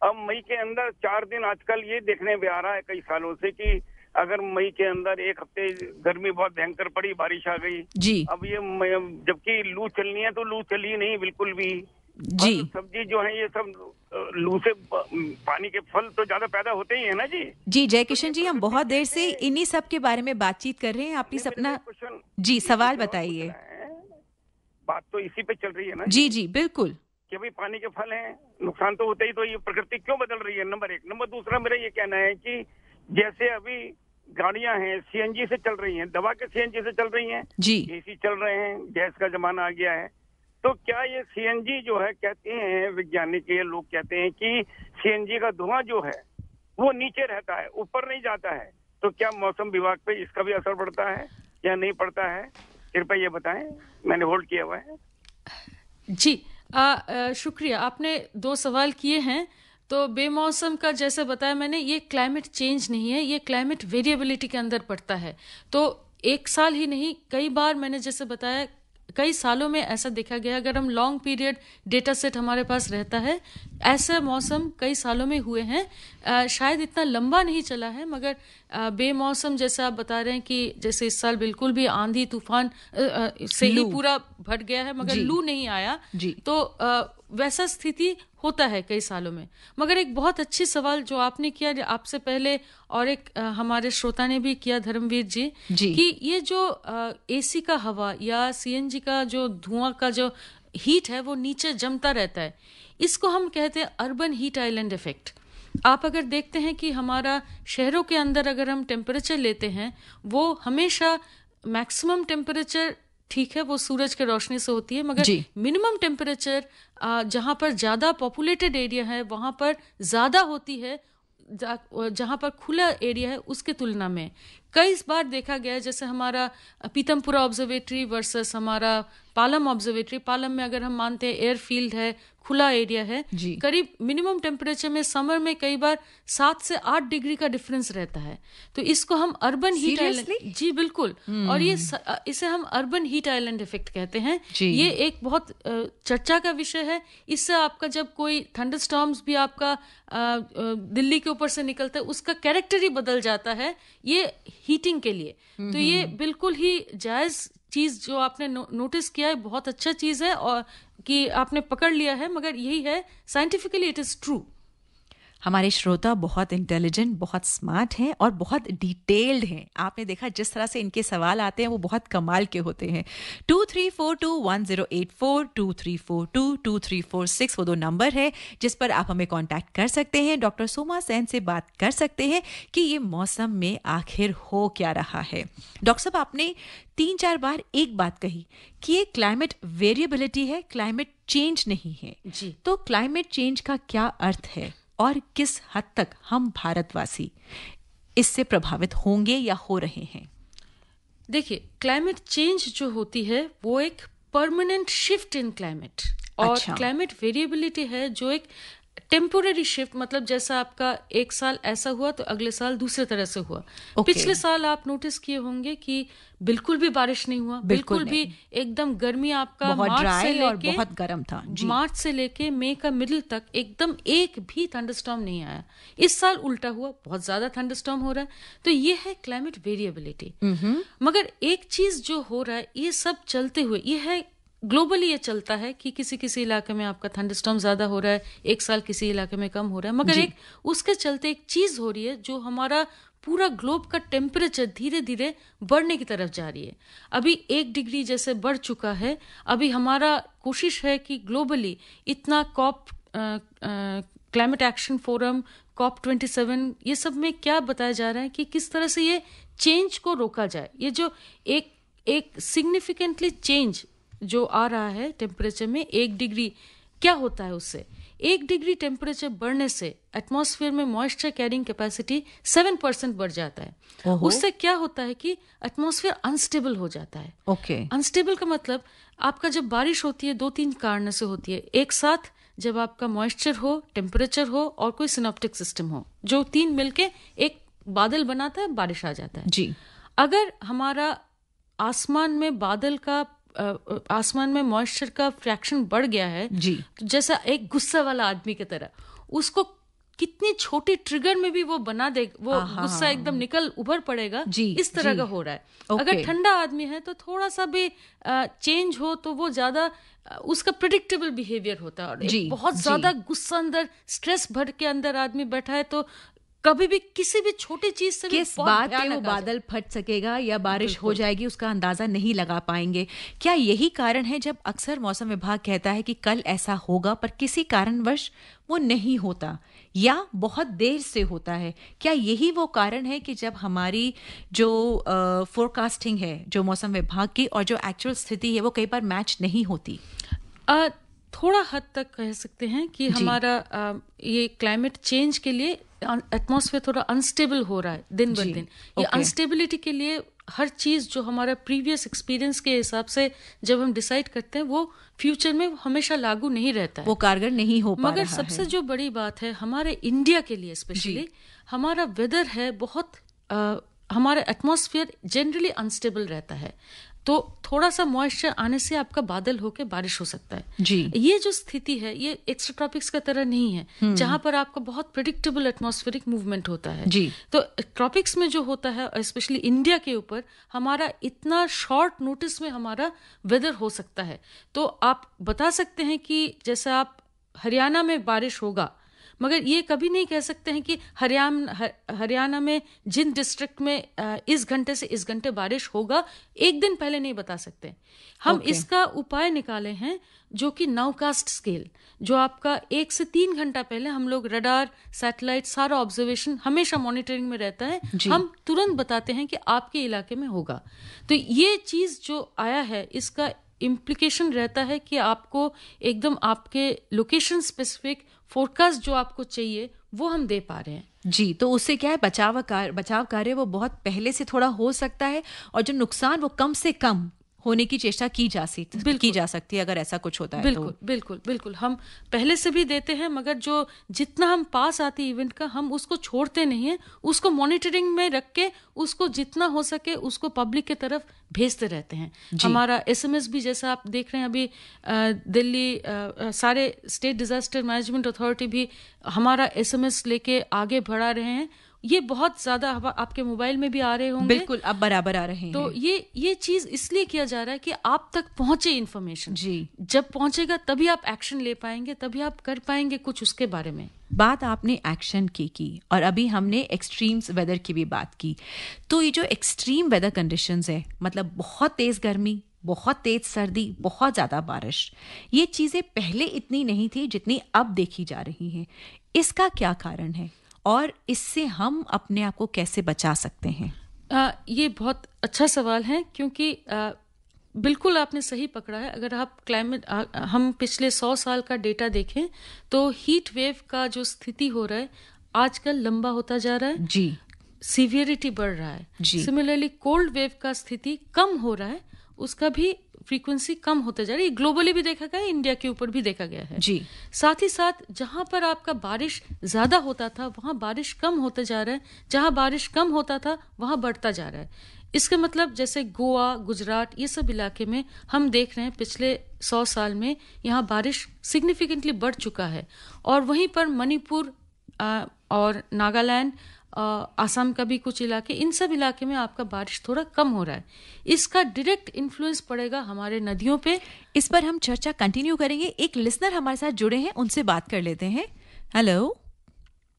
अब मई के अंदर 4 दिन आजकल ये देखने में आ रहा है कई सालों से कि अगर मई के अंदर 1 हफ्ते गर्मी बहुत भयंकर पड़ी, बारिश आ गई जी। अब ये जबकि लू चलनी है तो लू चली नहीं बिल्कुल भी जी। सब्जी जो है ये सब लू से पानी के फल तो ज्यादा पैदा होते ही है ना जी। जी जय किशन जी, हम बहुत देर से इन्हीं सब के बारे में बातचीत कर रहे हैं। आप प्लीज अपना जी सवाल बताइए। बात तो इसी पे चल रही है ना जी जी बिल्कुल, कि भाई पानी के फल हैं, नुकसान तो होते ही, तो ये प्रकृति क्यों बदल रही है, नंबर 1। नंबर दूसरा मेरा ये कहना है कि जैसे अभी गाड़ियां हैं सीएनजी से चल रही हैं, दवा के सीएनजी से चल रही हैं जी, एसी चल रहे हैं, गैस का जमाना आ गया है, तो क्या ये सीएनजी जो है, कहते हैं वैज्ञानिक लोग कहते हैं कि सीएनजी का धुआं जो है वो नीचे रहता है, ऊपर नहीं जाता है, तो क्या मौसम विभाग पे इसका भी असर पड़ता है या नहीं पड़ता है? कृपया ये बताएं, मैंने होल्ड किया हुआ है। जी शुक्रिया, आपने 2 सवाल किए हैं। तो बेमौसम का जैसे बताया मैंने, ये क्लाइमेट चेंज नहीं है, ये क्लाइमेट वेरिएबिलिटी के अंदर पड़ता है। तो एक साल ही नहीं, कई बार मैंने जैसे बताया कई सालों में ऐसा देखा गया, अगर हम लॉन्ग पीरियड डेटा सेट हमारे पास रहता है, ऐसे मौसम कई सालों में हुए हैं। शायद इतना लंबा नहीं चला है, मगर बेमौसम जैसे आप बता रहे हैं कि जैसे इस साल बिल्कुल भी आंधी तूफान से ही पूरा भट गया है, मगर लू नहीं आया, तो वैसा स्थिति होता है कई सालों में। मगर एक बहुत अच्छी सवाल जो आपने किया आपसे पहले, और एक हमारे श्रोता ने भी किया, धर्मवीर जी, कि ये जो एसी का हवा या सीएनजी का जो धुआं का जो हीट है वो नीचे जमता रहता है, इसको हम कहते हैं अर्बन हीट आइलैंड इफेक्ट। आप अगर देखते हैं कि हमारा शहरों के अंदर अगर हम टेम्परेचर लेते हैं, वो हमेशा मैक्सिमम टेम्परेचर ठीक है वो सूरज के रोशनी से होती है, मगर मिनिमम टेम्परेचर जहां पर ज्यादा पॉपुलेटेड एरिया है वहां पर ज्यादा होती है जहां पर खुला एरिया है उसके तुलना में। कई बार देखा गया है, जैसे हमारा पीतमपुरा ऑब्जर्वेटरी वर्सेस हमारा पालम ऑब्जर्वेटरी, पालम में अगर हम मानते हैं एयरफील्ड है, खुला एरिया है, करीब मिनिमम टेम्परेचर में समर में कई बार 7 से 8 डिग्री का डिफरेंस रहता है। तो इसको हम अर्बन हीट आइलैंड, जी बिल्कुल, और ये इसे हम अर्बन हीट आइलैंड इफेक्ट कहते हैं। ये एक बहुत चर्चा का विषय है। इससे आपका जब कोई थंडरस्टॉर्म्स भी आपका दिल्ली के ऊपर से निकलता है, उसका कैरेक्टर ही बदल जाता है ये हीटिंग के लिए। तो ये बिल्कुल ही जायज चीज जो आपने नोटिस किया है, बहुत अच्छा चीज है और कि आपने पकड़ लिया है, मगर यही है, साइंटिफिकली इट इज ट्रू। हमारे श्रोता बहुत इंटेलिजेंट, बहुत स्मार्ट हैं और बहुत डिटेल्ड हैं। आपने देखा जिस तरह से इनके सवाल आते हैं वो बहुत कमाल के होते हैं। 23421084, 23422346 वो 2 नंबर है जिस पर आप हमें कांटेक्ट कर सकते हैं। डॉक्टर सोमा सेन से बात कर सकते हैं कि ये मौसम में आखिर हो क्या रहा है। डॉक्टर साहब, आपने 3-4 बार एक बात कही कि ये क्लाइमेट वेरिएबिलिटी है, क्लाइमेट चेंज नहीं है जी। तो क्लाइमेट चेंज का क्या अर्थ है और किस हद तक हम भारतवासी इससे प्रभावित होंगे या हो रहे हैं? देखिए, क्लाइमेट चेंज जो होती है वो एक परमानेंट शिफ्ट इन क्लाइमेट, और क्लाइमेट वेरिएबिलिटी है जो एक टेम्पोररी शिफ्ट, मतलब जैसा आपका एक साल ऐसा हुआ तो अगले साल दूसरे तरह से हुआ। पिछले साल आप नोटिस किए होंगे कि बिल्कुल भी बारिश नहीं हुआ, बिल्कुल भी एकदम गर्मी, आपका बहुत ड्राई और बहुत गर्म था जी। मार्च से लेके मई का मिडिल तक एकदम एक भी थंडरस्टॉर्म नहीं आया। इस साल उल्टा हुआ, बहुत ज्यादा थंडरस्टॉर्म हो रहा है। तो ये है क्लाइमेट वेरिएबिलिटी। मगर एक चीज जो हो रहा है, ये सब चलते हुए, ये है ग्लोबली ये चलता है कि किसी किसी इलाके में आपका थंडरस्टॉर्म ज्यादा हो रहा है, एक साल किसी इलाके में कम हो रहा है, मगर एक उसके चलते एक चीज हो रही है जो हमारा पूरा ग्लोब का टेम्परेचर धीरे धीरे बढ़ने की तरफ जा रही है। अभी 1 डिग्री जैसे बढ़ चुका है। अभी हमारा कोशिश है कि ग्लोबली इतना क्लाइमेट एक्शन फोरम, COP27, ये सब में क्या बताया जा रहा है कि किस तरह से ये चेंज को रोका जाए। ये जो एक सिग्निफिकेंटली चेंज जो आ रहा है टेम्परेचर में, 1 डिग्री, क्या होता है उससे? 1 डिग्री टेम्परेचर बढ़ने से एटमॉस्फेयर में मॉइस्चर कैरिंग कैपेसिटी 7% बढ़ जाता है। उससे क्या होता है कि एटमॉस्फेयर अनस्टेबल हो जाता है। अनस्टेबल का मतलब आपका जब बारिश होती है 2-3 कारण से होती है। एक साथ जब आपका मॉइस्चर हो, टेम्परेचर हो और कोई सिनॉप्टिक सिस्टम हो, जो 3 मिलके एक बादल बनाता है, बारिश आ जाता है जी। अगर हमारा आसमान में बादल का आसमान में मॉइस्चर का फ्रैक्शन बढ़ गया है जी, तो जैसा एक गुस्सा वाला आदमी की तरह, उसको कितनी छोटी ट्रिगर में भी वो बना दे, वो गुस्सा एकदम निकल उभर पड़ेगा जी, इस तरह का हो रहा है। अगर ठंडा आदमी है तो थोड़ा सा भी चेंज हो तो वो ज्यादा उसका प्रेडिक्टेबल बिहेवियर होता है। और बहुत ज्यादा गुस्सा अंदर, स्ट्रेस भर के अंदर आदमी बैठा है तो कभी भी किसी भी छोटी चीज से किस बात पे वो बादल फट सकेगा या बारिश हो जाएगी उसका अंदाजा नहीं लगा पाएंगे। क्या यही कारण है जब अक्सर मौसम विभाग कहता है कि कल ऐसा होगा पर किसी कारणवश वो नहीं होता या बहुत देर से होता है? क्या यही वो कारण है कि जब हमारी जो फोरकास्टिंग है, जो मौसम विभाग की और जो एक्चुअल स्थिति है, वो कई बार मैच नहीं होती? थोड़ा हद तक कह सकते हैं कि हमारा ये क्लाइमेट चेंज के लिए एटमॉस्फेयर थोड़ा अनस्टेबल हो रहा है दिन ब दिन। ये अनस्टेबिलिटी के लिए हर चीज जो हमारा प्रीवियस एक्सपीरियंस के हिसाब से जब हम डिसाइड करते हैं वो फ्यूचर में हमेशा लागू नहीं रहता है, वो कारगर नहीं हो पा मगर सबसे जो बड़ी बात है हमारे इंडिया के लिए स्पेशली, हमारा वेदर है बहुत हमारा एटमॉस्फेयर जनरली अनस्टेबल रहता है। तो थोड़ा सा मॉइस्चर आने से आपका बादल होके बारिश हो सकता है जी। ये जो स्थिति है ये एक्स्ट्रा ट्रॉपिक्स का तरह नहीं है जहां पर आपका बहुत प्रेडिक्टेबल एटमॉस्फेरिक मूवमेंट होता है जी। तो ट्रॉपिक्स में जो होता है स्पेशली इंडिया के ऊपर हमारा इतना शॉर्ट नोटिस में हमारा वेदर हो सकता है। तो आप बता सकते हैं कि जैसे आप हरियाणा में बारिश होगा, मगर ये कभी नहीं कह सकते हैं कि हरियाणा में जिन डिस्ट्रिक्ट में इस घंटे से इस घंटे बारिश होगा, एक दिन पहले नहीं बता सकते। हम इसका उपाय निकाले हैं जो कि नाउकास्ट स्केल, जो आपका 1 से 3 घंटा पहले हम लोग रडार, सैटेलाइट, सारा ऑब्जर्वेशन हमेशा मॉनिटरिंग में रहता है, हम तुरंत बताते हैं कि आपके इलाके में होगा। तो ये चीज जो आया है इसका इम्प्लीकेशन रहता है कि आपको एकदम आपके लोकेशन स्पेसिफिक फोरकास्ट जो आपको चाहिए वो हम दे पा रहे हैं जी। तो उससे क्या है, बचाव कार्य वो बहुत पहले से थोड़ा हो सकता है और जो नुकसान वो कम से कम होने की चेष्टा की जा सकती है अगर ऐसा कुछ होता है। बिल्कुल तो बिल्कुल बिल्कुल हम पहले से भी देते हैं, मगर जो जितना हम पास आते इवेंट का हम उसको छोड़ते नहीं है, उसको मॉनिटरिंग में रख के उसको जितना हो सके उसको पब्लिक के तरफ भेजते रहते हैं। हमारा SMS भी जैसा आप देख रहे हैं अभी दिल्ली सारे स्टेट डिजास्टर मैनेजमेंट अथॉरिटी भी हमारा SMS लेके आगे बढ़ा रहे हैं। ये बहुत ज्यादा आपके मोबाइल में भी आ रहे होंगे। बिल्कुल, अब बराबर आ रहे हैं। तो ये चीज इसलिए किया जा रहा है कि आप तक पहुंचे इन्फॉर्मेशन जी। जब पहुंचेगा तभी आप एक्शन ले पाएंगे, तभी आप कर पाएंगे कुछ उसके बारे में। बात आपने एक्शन की और अभी हमने एक्सट्रीम्स वेदर की भी बात की। तो ये जो एक्सट्रीम वेदर कंडीशंस है, मतलब बहुत तेज गर्मी, बहुत तेज सर्दी, बहुत ज्यादा बारिश, ये चीजें पहले इतनी नहीं थी जितनी अब देखी जा रही हैं। इसका क्या कारण है और इससे हम अपने आप को कैसे बचा सकते हैं? ये बहुत अच्छा सवाल है, क्योंकि बिल्कुल आपने सही पकड़ा है। अगर आप क्लाइमेट हम पिछले 100 साल का डेटा देखें तो हीट वेव का जो स्थिति हो रहा है आजकल लंबा होता जा रहा है जी। सीवियरिटी बढ़ रहा है जी। सिमिलरली कोल्ड वेव का स्थिति कम हो रहा है, उसका भी फ्रीक्वेंसी कम होते जा रही है। ग्लोबली भी देखा गया है, इंडिया के ऊपर भी देखा गया है जी। साथ ही साथ जहां पर आपका बारिश ज्यादा होता था वहां बारिश कम होते जा रहा है, जहां बारिश कम होता था वहां बढ़ता जा रहा है। इसका मतलब जैसे गोवा, गुजरात, ये सब इलाके में हम देख रहे हैं पिछले 100 साल में यहाँ बारिश सिग्निफिकेंटली बढ़ चुका है। और वहीं पर मणिपुर और नागालैंड, आसाम का भी कुछ इलाके, इन सब इलाके में आपका बारिश थोड़ा कम हो रहा है। इसका डायरेक्ट इन्फ्लुएंस पड़ेगा हमारे नदियों पे। इस पर हम चर्चा कंटिन्यू करेंगे। एक लिसनर हमारे साथ जुड़े हैं, उनसे बात कर लेते हैं। Hello,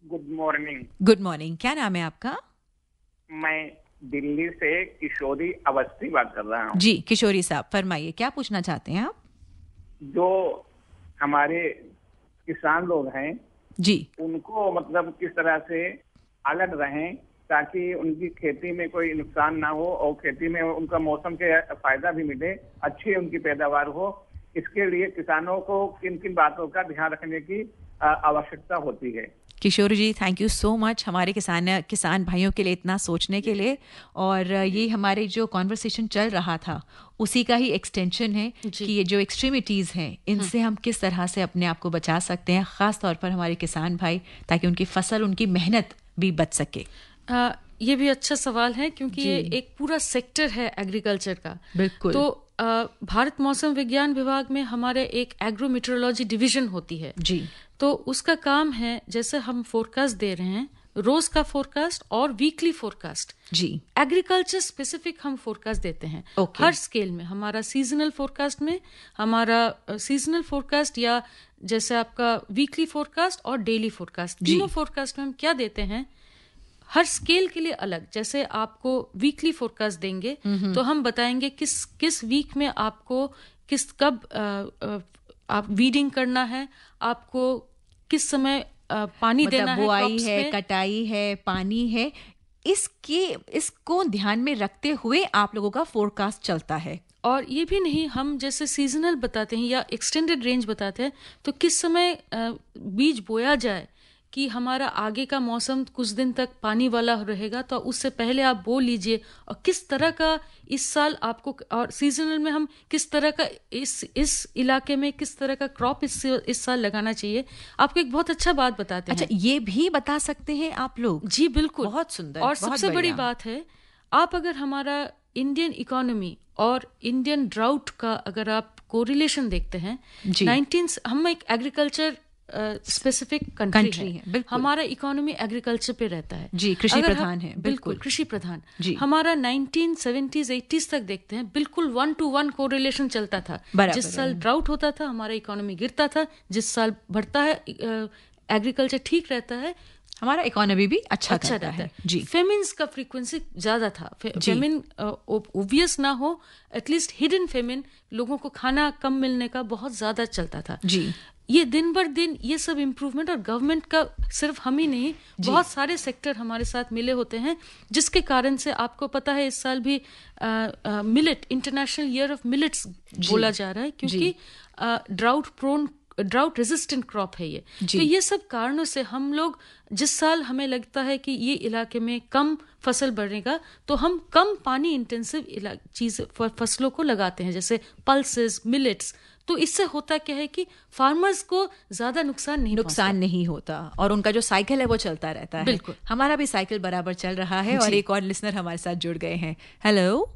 good morning. Good morning, क्या नाम है आपका? मैं दिल्ली से किशोरी अवस्थी बात कर रहा हूँ। जी किशोरी साहब, फरमाइए, क्या पूछना चाहते हैं आप? जो हमारे किसान लोग हैं जी, उनको मतलब किस तरह से अलर्ट रहें ताकि उनकी खेती में कोई नुकसान ना हो और खेती में उनका मौसम के फायदा भी मिले, अच्छी उनकी पैदावार हो, इसके लिए किसानों को किन किन बातों का ध्यान रखने की आवश्यकता होती है? किशोर जी, थैंक यू सो मच हमारे किसान भाइयों के लिए इतना सोचने के लिए। और ये हमारे जो कॉन्वर्सेशन चल रहा था उसी का ही एक्सटेंशन है कि ये जो एक्सट्रीमिटीज़ हैं इनसे हम किस तरह से अपने आप को बचा सकते हैं, ख़ास तौर पर हमारे किसान भाई, ताकि उनकी फसल, उनकी मेहनत भी बच सके। ये भी अच्छा सवाल है, क्योंकि ये एक पूरा सेक्टर है एग्रीकल्चर का। बिल्कुल। तो भारत मौसम विज्ञान विभाग में हमारे एक एग्रोमीटरोलॉजी डिवीजन होती है जी। तो उसका काम है, जैसे हम फोरकास्ट दे रहे हैं, रोज का फोरकास्ट और वीकली फोरकास्ट जी, एग्रीकल्चर स्पेसिफिक हम फोरकास्ट देते हैं हर स्केल में। हमारा सीजनल फोरकास्ट में, हमारा सीजनल फोरकास्ट या जैसे आपका वीकली फोरकास्ट और डेली फोरकास्ट, तीनों फोरकास्ट में हम क्या देते हैं हर स्केल के लिए अलग। जैसे आपको वीकली फोरकास्ट देंगे तो हम बताएंगे किस वीक में आपको कब आप वीडिंग करना है, आपको किस समय पानी देना है, बुआई है, कटाई है, पानी है, इसको ध्यान में रखते हुए आप लोगों का फोरकास्ट चलता है। और ये भी नहीं, हम जैसे सीजनल बताते हैं या एक्सटेंडेड रेंज बताते हैं, तो किस समय बीज बोया जाए कि हमारा आगे का मौसम कुछ दिन तक पानी वाला रहेगा, तो उससे पहले आप बो लीजिए। और किस तरह का इस साल आपको, और सीजनल में हम किस तरह का इस इलाके में किस तरह का क्रॉप इस साल लगाना चाहिए, आपको एक बहुत अच्छा बात बताते हैं। अच्छा, ये भी बता सकते हैं आप लोग? जी बिल्कुल, बहुत सुंदर। और सबसे बड़ी बात है, आप अगर हमारा इंडियन इकोनॉमी और इंडियन ड्राउट का अगर आप कोरिलेशन देखते हैं, हम एक एग्रीकल्चर स्पेसिफिक कंट्री है, हमारा इकोनॉमी एग्रीकल्चर पे रहता है जी, कृषि प्रधान है, बिल्कुल कृषि प्रधान। हमारा 1970s 80s तक देखते हैं, बिल्कुल 1-to-1 कोरिलेशन चलता था। जिस साल ड्राउट होता था हमारा इकोनॉमी गिरता था, जिस साल बढ़ता है एग्रीकल्चर ठीक रहता है, हमारा इकोनॉमी भी अच्छा रहता है। जी, फेमिन्स का फ्रीक्वेंसी ज्यादा था। फेमिन ओब्वियस ना हो, एटलीस्ट हिडन फेमिन, लोगों को खाना कम मिलने का बहुत ज्यादा चलता था। जी, ये दिन बर दिन ये सब इम्प्रूवमेंट, और गवर्नमेंट का सिर्फ हम ही नहीं, बहुत सारे सेक्टर हमारे साथ मिले होते हैं, जिसके कारण से आपको पता है इस साल भी millet, international year of millets बोला जा रहा है, क्योंकि ड्राउट रेजिस्टेंट क्रॉप है ये। तो ये सब कारणों से हम लोग, जिस साल हमें लगता है कि ये इलाके में कम फसल बढ़ेगा, तो हम कम पानी इंटेंसिव फसलों को लगाते हैं, जैसे पल्सेस, मिलेट्स। तो इससे होता क्या है कि फार्मर्स को ज्यादा नुकसान नहीं होता, और उनका जो साइकिल है वो चलता रहता है। बिल्कुल, हमारा भी साइकिल बराबर चल रहा है। और एक और लिसनर हमारे साथ जुड़ गए हैं। हेलो,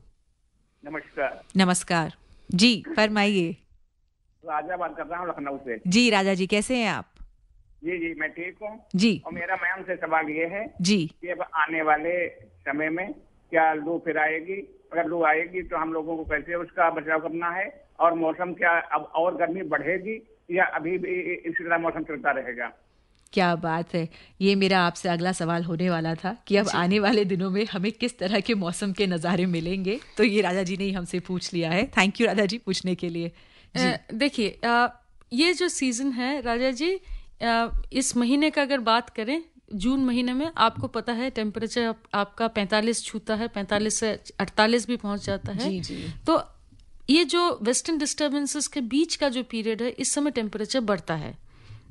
नमस्कार जी, फरमाइए। राजा बात कर रहा हूँ लखनऊ से। जी राजा जी, कैसे हैं आप? जी मैं ठीक हूँ जी। और मेरा मैम से सवाल ये है जी कि अब आने वाले समय में क्या लू फिर आएगी? अगर लू आएगी तो हम लोगों को कैसे उसका बचाव करना है, और मौसम क्या अब और गर्मी बढ़ेगी या अभी भी इसी तरह मौसम चलता रहेगा? क्या बात है, ये मेरा आपसे अगला सवाल होने वाला था कि अब आने वाले दिनों में हमें किस तरह के मौसम के नज़ारे मिलेंगे, तो ये राजा जी ने ही हमसे पूछ लिया है। थैंक यू राजा जी पूछने के लिए। देखिए, ये जो सीजन है राजा जी, इस महीने का अगर बात करें, जून महीने में आपको पता है टेम्परेचर आपका 45 छूता है, 45 से 48 भी पहुंच जाता है। जी। तो ये जो वेस्टर्न डिस्टर्बेंसेस के बीच का जो पीरियड है, इस समय टेम्परेचर बढ़ता है।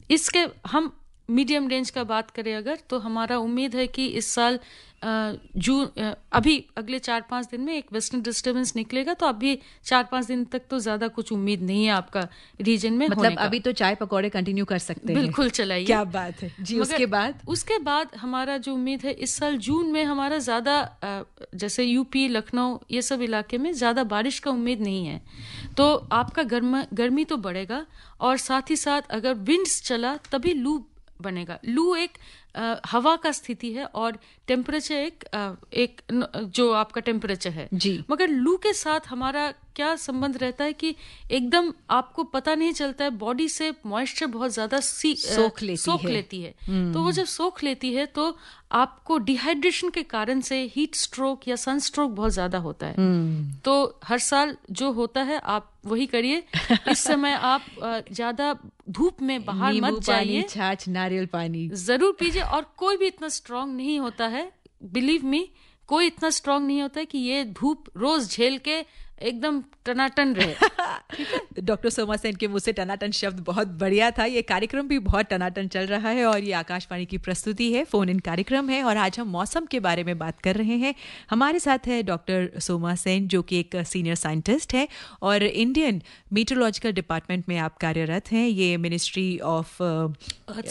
इसके हम मीडियम रेंज का बात करें अगर, तो हमारा उम्मीद है कि इस साल जून, अभी अगले 4-5 दिन में एक वेस्टर्न डिस्टर्बेंस निकलेगा, तो अभी 4-5 दिन तक तो ज्यादा कुछ उम्मीद नहीं है आपका रीजन में, मतलब होने का। अभी तो चाय पकौड़े कंटिन्यू कर सकते हैं। बिल्कुल चलाइए। क्या बात है जी। उसके बाद हमारा जो उम्मीद है, इस साल जून में हमारा ज्यादा, जैसे यूपी, लखनऊ, ये सब इलाके में ज्यादा बारिश का उम्मीद नहीं है, तो आपका गर्मी तो बढ़ेगा, और साथ ही साथ अगर विंड्स चला तभी लू बनेगा। लू एक हवा का स्थिति है, और टेम्परेचर एक जो आपका टेम्परेचर है जी। मगर लू के साथ हमारा क्या संबंध रहता है कि एकदम आपको पता नहीं चलता है, बॉडी से मॉइस्चर बहुत ज्यादा सोख लेती है। तो वो जब सोख लेती है तो आपको डिहाइड्रेशन के कारण से हीट स्ट्रोक या सन स्ट्रोक बहुत ज्यादा होता है। तो हर साल जो होता है आप वही करिए। इस समय आप ज्यादा धूप में बाहर मत जाइए, छाछ, नारियल पानी जरूर पीजिए। और कोई भी इतना स्ट्रांग नहीं होता है, बिलीव मी, कोई इतना स्ट्रांग नहीं होता है कि ये धूप रोज झेल के एकदम टनाटन रहे। डॉक्टर सोमा सेन के मुंह से टनाटन शब्द बहुत बढ़िया था। ये कार्यक्रम भी बहुत टनाटन चल रहा है, और ये आकाशवाणी की प्रस्तुति है, फोन इन कार्यक्रम है, और आज हम मौसम के बारे में बात कर रहे हैं। हमारे साथ है डॉक्टर सोमा सेन, जो कि एक सीनियर साइंटिस्ट है, और इंडियन मीटरोलॉजिकल डिपार्टमेंट में आप कार्यरत हैं। ये मिनिस्ट्री ऑफ अर्थ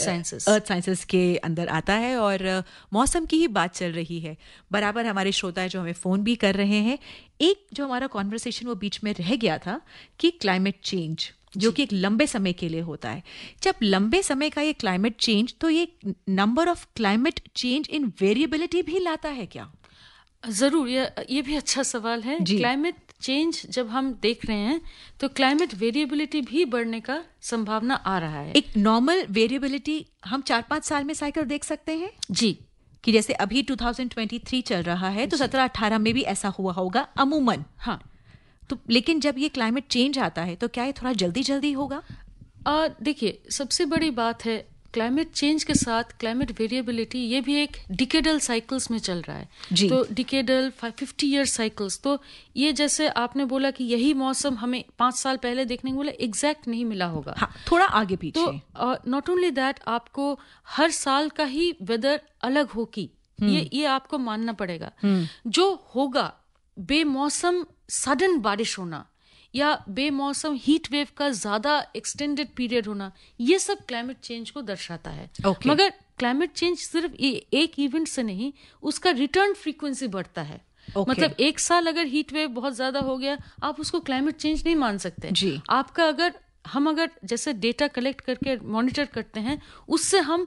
साइंसेस के अंदर आता है, और मौसम की ही बात चल रही है। बराबर हमारे श्रोता है जो हमें फोन भी कर रहे हैं। एक जो हमारा कॉन्वर्सेशन वो बीच में रह गया था कि क्लाइमेट चेंज, जो कि एक लंबे समय के लिए होता है। जब लंबे समय का ये क्लाइमेट चेंज, तो ये number of climate change in variability भी लाता है क्या? जरूर, ये भी अच्छा सवाल है। क्लाइमेट चेंज जब हम देख रहे हैं तो क्लाइमेट वेरिएबिलिटी भी बढ़ने का संभावना आ रहा है। एक नॉर्मल वेरिएबिलिटी हम 4-5 साल में साइकिल देख सकते हैं जी, कि जैसे अभी 2023 चल रहा है, तो 17-18 में भी ऐसा हुआ होगा अमूमन। हाँ, तो लेकिन जब ये क्लाइमेट चेंज आता है तो क्या ये थोड़ा जल्दी होगा? देखिए, सबसे बड़ी बात है क्लाइमेट चेंज के साथ क्लाइमेट वेरिएबिलिटी ये भी एक डिकेडल साइकिल्स में चल रहा है जी। तो डिकेडल 50 ईयर साइकिल्स, तो ये जैसे आपने बोला कि यही मौसम हमें 5 साल पहले देखने को बोला, एग्जैक्ट नहीं मिला होगा। हाँ, थोड़ा आगे पीछे। तो नॉट ओनली दैट, आपको हर साल का ही वेदर अलग होगी, ये आपको मानना पड़ेगा। जो होगा बेमौसम सडन बारिश होना या बेमौसम हीट वेव का ज्यादा एक्सटेंडेड पीरियड होना, ये सब क्लाइमेट चेंज को दर्शाता है। मगर क्लाइमेट चेंज सिर्फ एक इवेंट से नहीं, उसका रिटर्न फ्रीक्वेंसी बढ़ता है। मतलब एक साल अगर हीट वेव बहुत ज्यादा हो गया, आप उसको क्लाइमेट चेंज नहीं मान सकते जी। आपका अगर जैसे डेटा कलेक्ट करके मॉनिटर करते हैं, उससे हम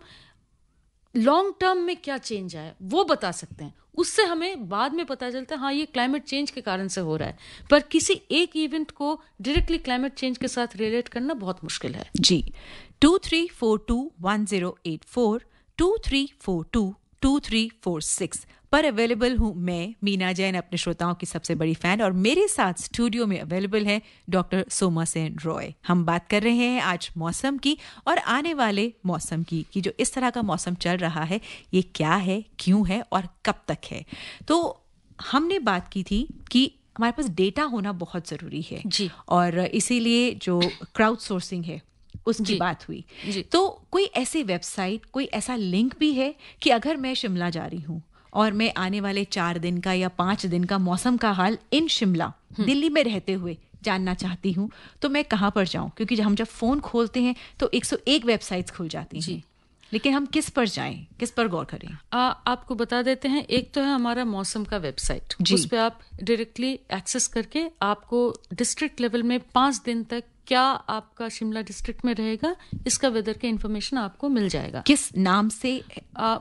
लॉन्ग टर्म में क्या चेंज आया वो बता सकते हैं, उससे हमें बाद में पता चलता है हाँ ये क्लाइमेट चेंज के कारण से हो रहा है। पर किसी एक इवेंट को डायरेक्टली क्लाइमेट चेंज के साथ रिलेट करना बहुत मुश्किल है जी। 23421084 23422346 पर अवेलेबल हूँ मैं, मीना जैन, अपने श्रोताओं की सबसे बड़ी फैन, और मेरे साथ स्टूडियो में अवेलेबल है डॉक्टर सोमा सेन रॉय। हम बात कर रहे हैं आज मौसम की और आने वाले मौसम की, कि जो इस तरह का मौसम चल रहा है ये क्या है, क्यों है और कब तक है। तो हमने बात की थी कि हमारे पास डेटा होना बहुत ज़रूरी है जी, और इसीलिए जो क्राउड सोर्सिंग है उसकी बात हुई। तो कोई ऐसी वेबसाइट, कोई ऐसा लिंक भी है कि अगर मैं शिमला जा रही हूँ और मैं आने वाले 4 दिन का या 5 दिन का मौसम का हाल इन शिमला दिल्ली में रहते हुए जानना चाहती हूँ, तो मैं कहाँ पर जाऊँ? क्योंकि हम जब फोन खोलते हैं तो 101 वेबसाइट्स खुल जाती हैं, लेकिन हम किस पर जाएं, किस पर गौर करें? आपको बता देते हैं। एक तो है हमारा मौसम का वेबसाइट, उस पे आप डायरेक्टली एक्सेस करके आपको डिस्ट्रिक्ट लेवल में 5 दिन तक क्या आपका शिमला डिस्ट्रिक्ट में रहेगा, इसका वेदर के इंफॉर्मेशन आपको मिल जाएगा। किस नाम से?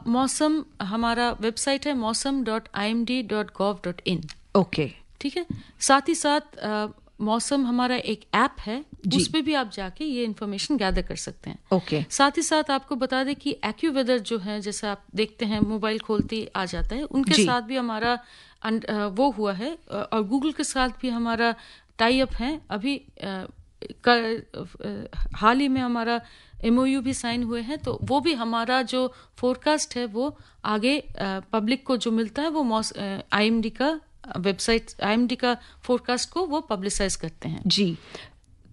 मौसम, हमारा वेबसाइट है मौसम.imd.gov.in। ओके, ठीक है। साथ ही साथ मौसम हमारा एक ऐप है, उस पे भी आप जाके ये इन्फॉर्मेशन गैदर कर सकते हैं। ओके। साथ ही साथ आपको बता दें कि एक्यू वेदर जो है, जैसे आप देखते हैं मोबाइल खोलते आ जाता है, उनके साथ भी हमारा वो हुआ है, और गूगल के साथ भी हमारा टाई अप है। अभी हाल ही में हमारा MOU भी साइन हुए हैं, तो वो भी हमारा जो फोरकास्ट है वो आगे पब्लिक को जो मिलता है वो IMD का वेबसाइट, IMD का फोरकास्ट को वो पब्लिसाइज करते हैं जी।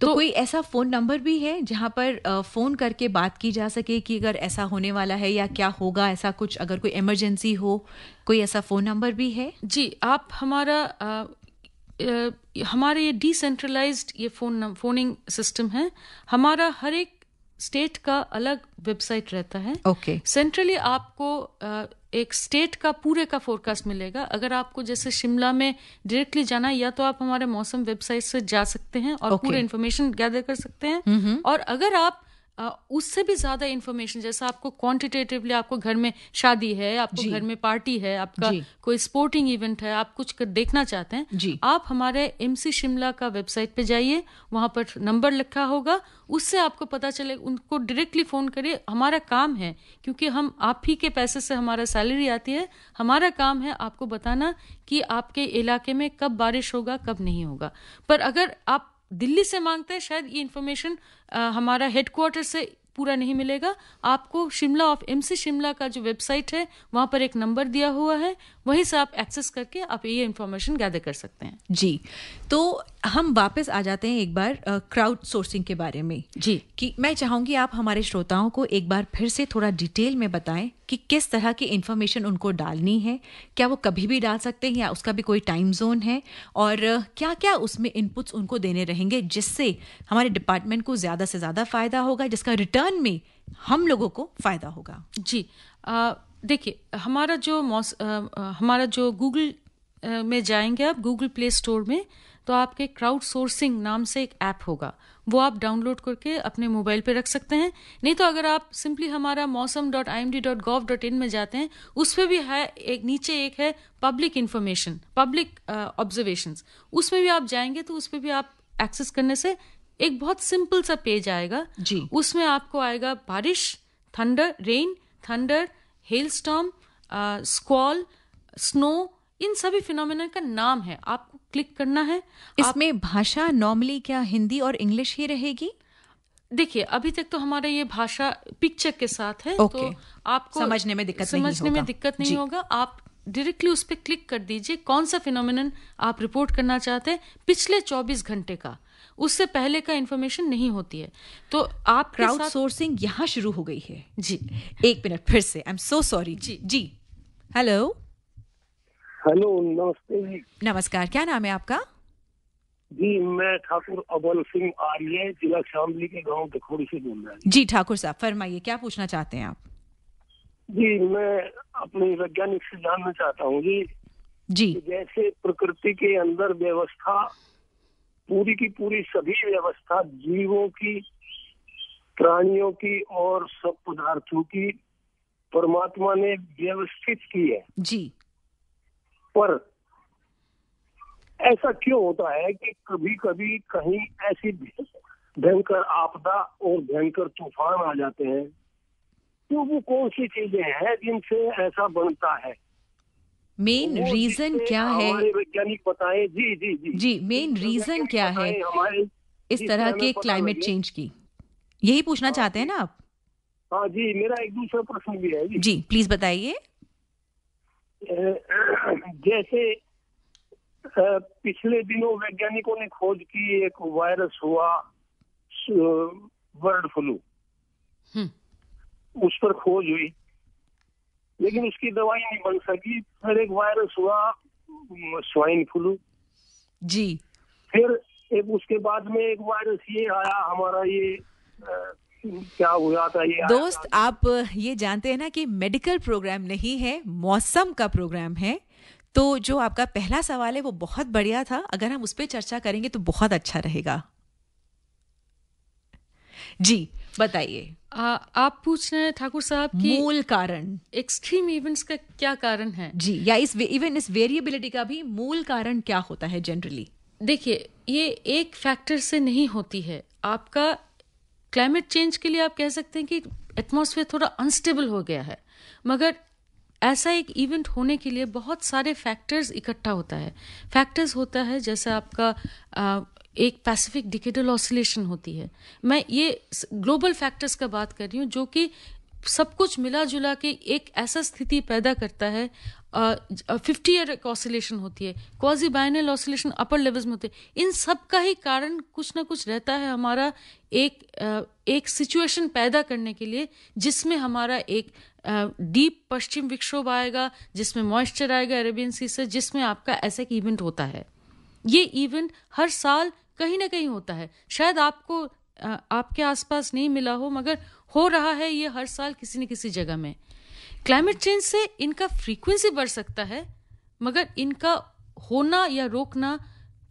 तो कोई ऐसा फोन नंबर भी है जहां पर फोन करके बात की जा सके कि अगर ऐसा होने वाला है या क्या होगा, ऐसा कुछ अगर कोई इमरजेंसी हो, कोई ऐसा फोन नंबर भी है? जी, आप हमारे ये डिसेंट्रलाइज्ड ये फोनिंग सिस्टम है। हमारा हर एक स्टेट का अलग वेबसाइट रहता है। ओके। सेंट्रली आपको एक स्टेट का पूरे का फोरकास्ट मिलेगा। अगर आपको जैसे शिमला में डायरेक्टली जाना है, या तो आप हमारे मौसम वेबसाइट से जा सकते हैं और पूरे इन्फॉर्मेशन गैदर कर सकते हैं, और अगर आप उससे भी ज्यादा इन्फॉर्मेशन, जैसा आपको क्वांटिटेटिवली, आपको घर में शादी है, आपको घर में पार्टी है, आपका कोई स्पोर्टिंग इवेंट है, आप कुछ देखना चाहते हैं, आप हमारे MC शिमला का वेबसाइट पे जाइए, वहां पर नंबर लिखा होगा, उससे आपको पता चले, उनको डायरेक्टली फोन करिए। हमारा काम है, क्योंकि हम आप ही के पैसे से हमारा सैलरी आती है, हमारा काम है आपको बताना कि आपके इलाके में कब बारिश होगा, कब नहीं होगा। पर अगर आप दिल्ली से मांगते हैं, शायद ये इन्फॉर्मेशन हमारा हेडक्वार्टर से पूरा नहीं मिलेगा। आपको शिमला ऑफ MC शिमला का जो वेबसाइट है, वहां पर एक नंबर दिया हुआ है, वहीं से आप एक्सेस करके आप ये इन्फॉर्मेशन गैदर कर सकते हैं। जी, तो हम वापस आ जाते हैं एक बार क्राउड सोर्सिंग के बारे में। जी, कि मैं चाहूंगी आप हमारे श्रोताओं को एक बार फिर से थोड़ा डिटेल में बताएं कि किस तरह की इन्फॉर्मेशन उनको डालनी है, क्या वो कभी भी डाल सकते हैं या उसका भी कोई टाइम जोन है, और क्या क्या उसमें इनपुट्स उनको देने रहेंगे जिससे हमारे डिपार्टमेंट को ज्यादा से ज्यादा फायदा होगा, जिसका रिटर्न में हम लोगों को फायदा होगा। जी, देखिए, हमारा जो गूगल में जाएंगे आप, गूगल प्ले स्टोर में, तो आपके क्राउड सोर्सिंग नाम से एक ऐप होगा, वो आप डाउनलोड करके अपने मोबाइल पे रख सकते हैं। नहीं तो अगर आप सिंपली हमारा मौसम.imd.gov.in में जाते हैं, उस पे भी है नीचे एक है पब्लिक इंफॉर्मेशन, पब्लिक ऑब्जर्वेशंस, उसमें भी आप जाएंगे तो उस पे भी आप एक्सेस करने से एक बहुत सिंपल सा पेज आएगा जी। उसमें आपको आएगा बारिश, थंडर, हेलस्टॉर्म, स्क्वॉल, स्नो, इन सभी फिनोमेना का नाम है, आपको क्लिक करना है। इसमें भाषा नॉर्मली क्या हिंदी और इंग्लिश ही रहेगी? देखिए, अभी तक तो हमारा ये भाषा पिक्चर के साथ है, तो आपको समझने में दिक्कत नहीं होगा। आप डायरेक्टली उस पर क्लिक कर दीजिए, कौन सा फिनोमिनन आप रिपोर्ट करना चाहते हैं पिछले 24 घंटे का, उससे पहले का इंफॉर्मेशन नहीं होती है। तो आप क्राउड सोर्सिंग यहाँ शुरू हो गई है जी। 1 मिनट फिर से, आई एम सो सॉरी जी। हेलो नमस्ते जी। नमस्कार, क्या नाम है आपका? जी, मैं ठाकुर अबल सिंह आर्य, जिला शामली के गांव दखोड़ी से बोल रहा हूँ। जी ठाकुर साहब, फरमाइए, क्या पूछना चाहते हैं आप? जी, मैं अपने वैज्ञानिक से जानना चाहता हूँ जी, जैसे प्रकृति के अंदर व्यवस्था, पूरी की पूरी सभी व्यवस्था जीवों की, प्राणियों की और सब पदार्थों की परमात्मा ने व्यवस्थित की है जी। पर ऐसा क्यों होता है कि कभी कभी कहीं ऐसी भयंकर आपदा और भयंकर तूफान आ जाते हैं? तो वो कौन सी चीजें हैं जिनसे ऐसा बनता है? मेन रीजन क्या है? हमारे वैज्ञानिक बताएं। जी, मेन रीजन क्या है हमारे इस तरह के क्लाइमेट चेंज की? यही पूछना चाहते हैं ना आप? हाँ जी, मेरा एक दूसरा प्रश्न भी है जी प्लीज बताइए। जैसे पिछले दिनों वैज्ञानिकों ने खोज की, एक वायरस हुआ बर्ड फ्लू, उस पर खोज हुई लेकिन उसकी दवाई नहीं बन सकी। फिर एक वायरस हुआ स्वाइन फ्लू जी। फिर एक उसके बाद में एक वायरस ये आया हमारा, ये क्या हुआ था ये दोस्त, आप ये जानते हैं ना कि मेडिकल प्रोग्राम नहीं है, मौसम का प्रोग्राम है। तो जो आपका पहला सवाल है वो बहुत बढ़िया था, अगर हम उस पर चर्चा करेंगे तो बहुत अच्छा रहेगा। जी बताइए। आप पूछ रहे हैं ठाकुर साहब कि मूल कारण एक्सट्रीम इवेंट्स का क्या कारण है जी, या इस वेरिएबिलिटी का भी मूल कारण क्या होता है जनरली? देखिए, ये एक फैक्टर से नहीं होती है। आपका क्लाइमेट चेंज के लिए आप कह सकते हैं कि एटमॉस्फेयर थोड़ा अनस्टेबल हो गया है, मगर ऐसा एक इवेंट होने के लिए बहुत सारे फैक्टर्स इकट्ठा होता है। फैक्टर्स होता है जैसे आपका एक पैसिफिक डिकेडल ऑसिलेशन होती है। मैं ये ग्लोबल फैक्टर्स का बात कर रही हूँ जो कि सब कुछ मिला जुला के एक ऐसा स्थिति पैदा करता है। 50 ईयर ऑसिलेशन होती है, क्वाजी बाइनल ऑसिलेशन अपर लेवल्स में होते हैं। इन सब का ही कारण कुछ ना कुछ रहता है हमारा एक सिचुएशन पैदा करने के लिए, जिसमें हमारा एक डीप पश्चिम विक्षोभ आएगा, जिसमें मॉइस्चर आएगा अरेबियन सी से, जिसमें आपका ऐसा एक इवेंट होता है। ये इवेंट हर साल कहीं ना कहीं होता है। शायद आपको आपके आसपास नहीं मिला हो, मगर हो रहा है ये हर साल किसी न किसी जगह में। क्लाइमेट चेंज से इनका फ्रीक्वेंसी बढ़ सकता है, मगर इनका होना या रोकना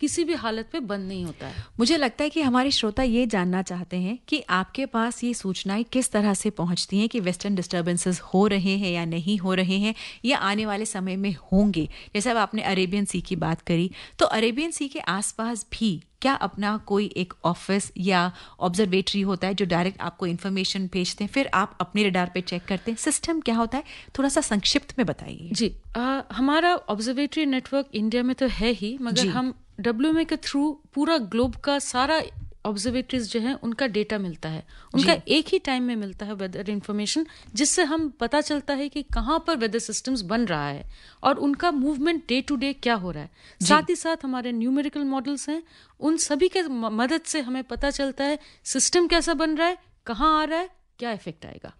किसी भी हालत में बंद नहीं होता है। मुझे लगता है कि हमारे श्रोता ये जानना चाहते हैं कि आपके पास ये सूचनाएं किस तरह से पहुंचती हैं कि वेस्टर्न डिस्टर्बेंसेस हो रहे हैं या नहीं हो रहे हैं, या आने वाले समय में होंगे। जैसे अब आपने अरेबियन सी की बात करी, तो अरेबियन सी के आसपास भी क्या अपना कोई एक ऑफिस या ऑब्जर्वेटरी होता है जो डायरेक्ट आपको इन्फॉर्मेशन भेजते हैं, फिर आप अपने रडार पे चेक करते हैं? सिस्टम क्या होता है, थोड़ा सा संक्षिप्त में बताइए। जी, हमारा ऑब्जर्वेटरी नेटवर्क इंडिया में तो है ही, मगर हम WMA के थ्रू पूरा ग्लोब का सारा ऑब्जर्वेटरीज जो है उनका डेटा मिलता है। उनका एक ही टाइम में मिलता है वेदर इंफॉर्मेशन, जिससे हम पता चलता है कि कहाँ पर वेदर सिस्टम्स बन रहा है और उनका मूवमेंट डे टू डे क्या हो रहा है। साथ ही साथ हमारे न्यूमेरिकल मॉडल्स हैं, उन सभी के मदद से हमें पता चलता है सिस्टम कैसा बन रहा है, कहाँ आ रहा है, क्या इफेक्ट आएगा।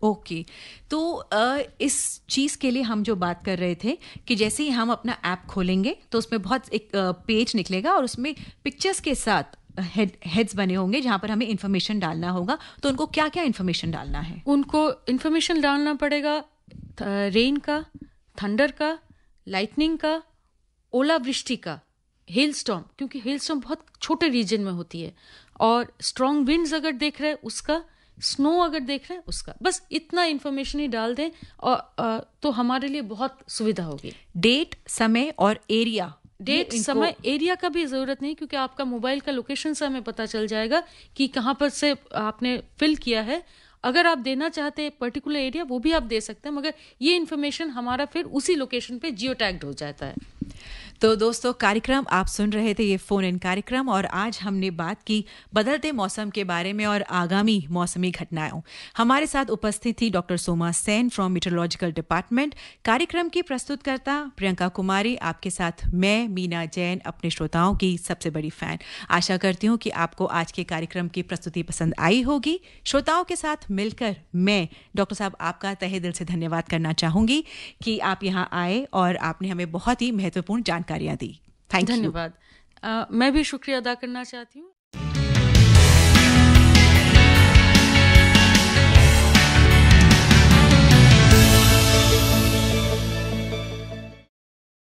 ओके तो इस चीज़ के लिए हम जो बात कर रहे थे कि जैसे ही हम अपना ऐप खोलेंगे तो उसमें बहुत एक पेज निकलेगा और उसमें पिक्चर्स के साथ हेड्स बने होंगे जहां पर हमें इंफॉर्मेशन डालना होगा। तो उनको क्या क्या इंफॉर्मेशन डालना है? उनको इंफॉर्मेशन डालना पड़ेगा रेन का, थंडर का, लाइटनिंग का, ओलावृष्टि का, हेल स्टॉर्म, क्योंकि हेल स्टॉर्म बहुत छोटे रीजन में होती है, और स्ट्रॉन्ग विंड्स अगर देख रहे हैं उसका, स्नो अगर देख रहे हैं उसका। बस इतना इंफॉर्मेशन ही डाल दें और तो हमारे लिए बहुत सुविधा होगी। डेट, समय और एरिया। डेट, समय, एरिया का भी जरूरत नहीं, क्योंकि आपका मोबाइल का लोकेशन से हमें पता चल जाएगा कि कहाँ पर से आपने फिल किया है। अगर आप देना चाहते हैं पर्टिकुलर एरिया, वो भी आप दे सकते हैं, मगर ये इन्फॉर्मेशन हमारा फिर उसी लोकेशन पे जियो टैग्ड हो जाता है। तो दोस्तों, कार्यक्रम आप सुन रहे थे, ये फोन इन कार्यक्रम, और आज हमने बात की बदलते मौसम के बारे में और आगामी मौसमी घटनाओं। हमारे साथ उपस्थित थी doctor Soma sent from meteorological department. कार्यक्रम की प्रस्तुतकर्ता प्रियंका कुमारी, आपके साथ मैं मीना जैन, अपने श्रोताओं की सबसे बड़ी फैन। आशा करती हूँ कि आपको आज के कार्यक्रम की प्रस्तुति पसंद आई होगी। श्रोताओं के साथ मिलकर मैं डॉक्टर साहब आपका तहे दिल से धन्यवाद करना चाहूंगी कि आप यहाँ आए और आपने हमें बहुत ही महत्वपूर्ण जानकारियां दी। Thank you. धन्यवाद। मैं भी शुक्रिया अदा करना चाहती हूँ।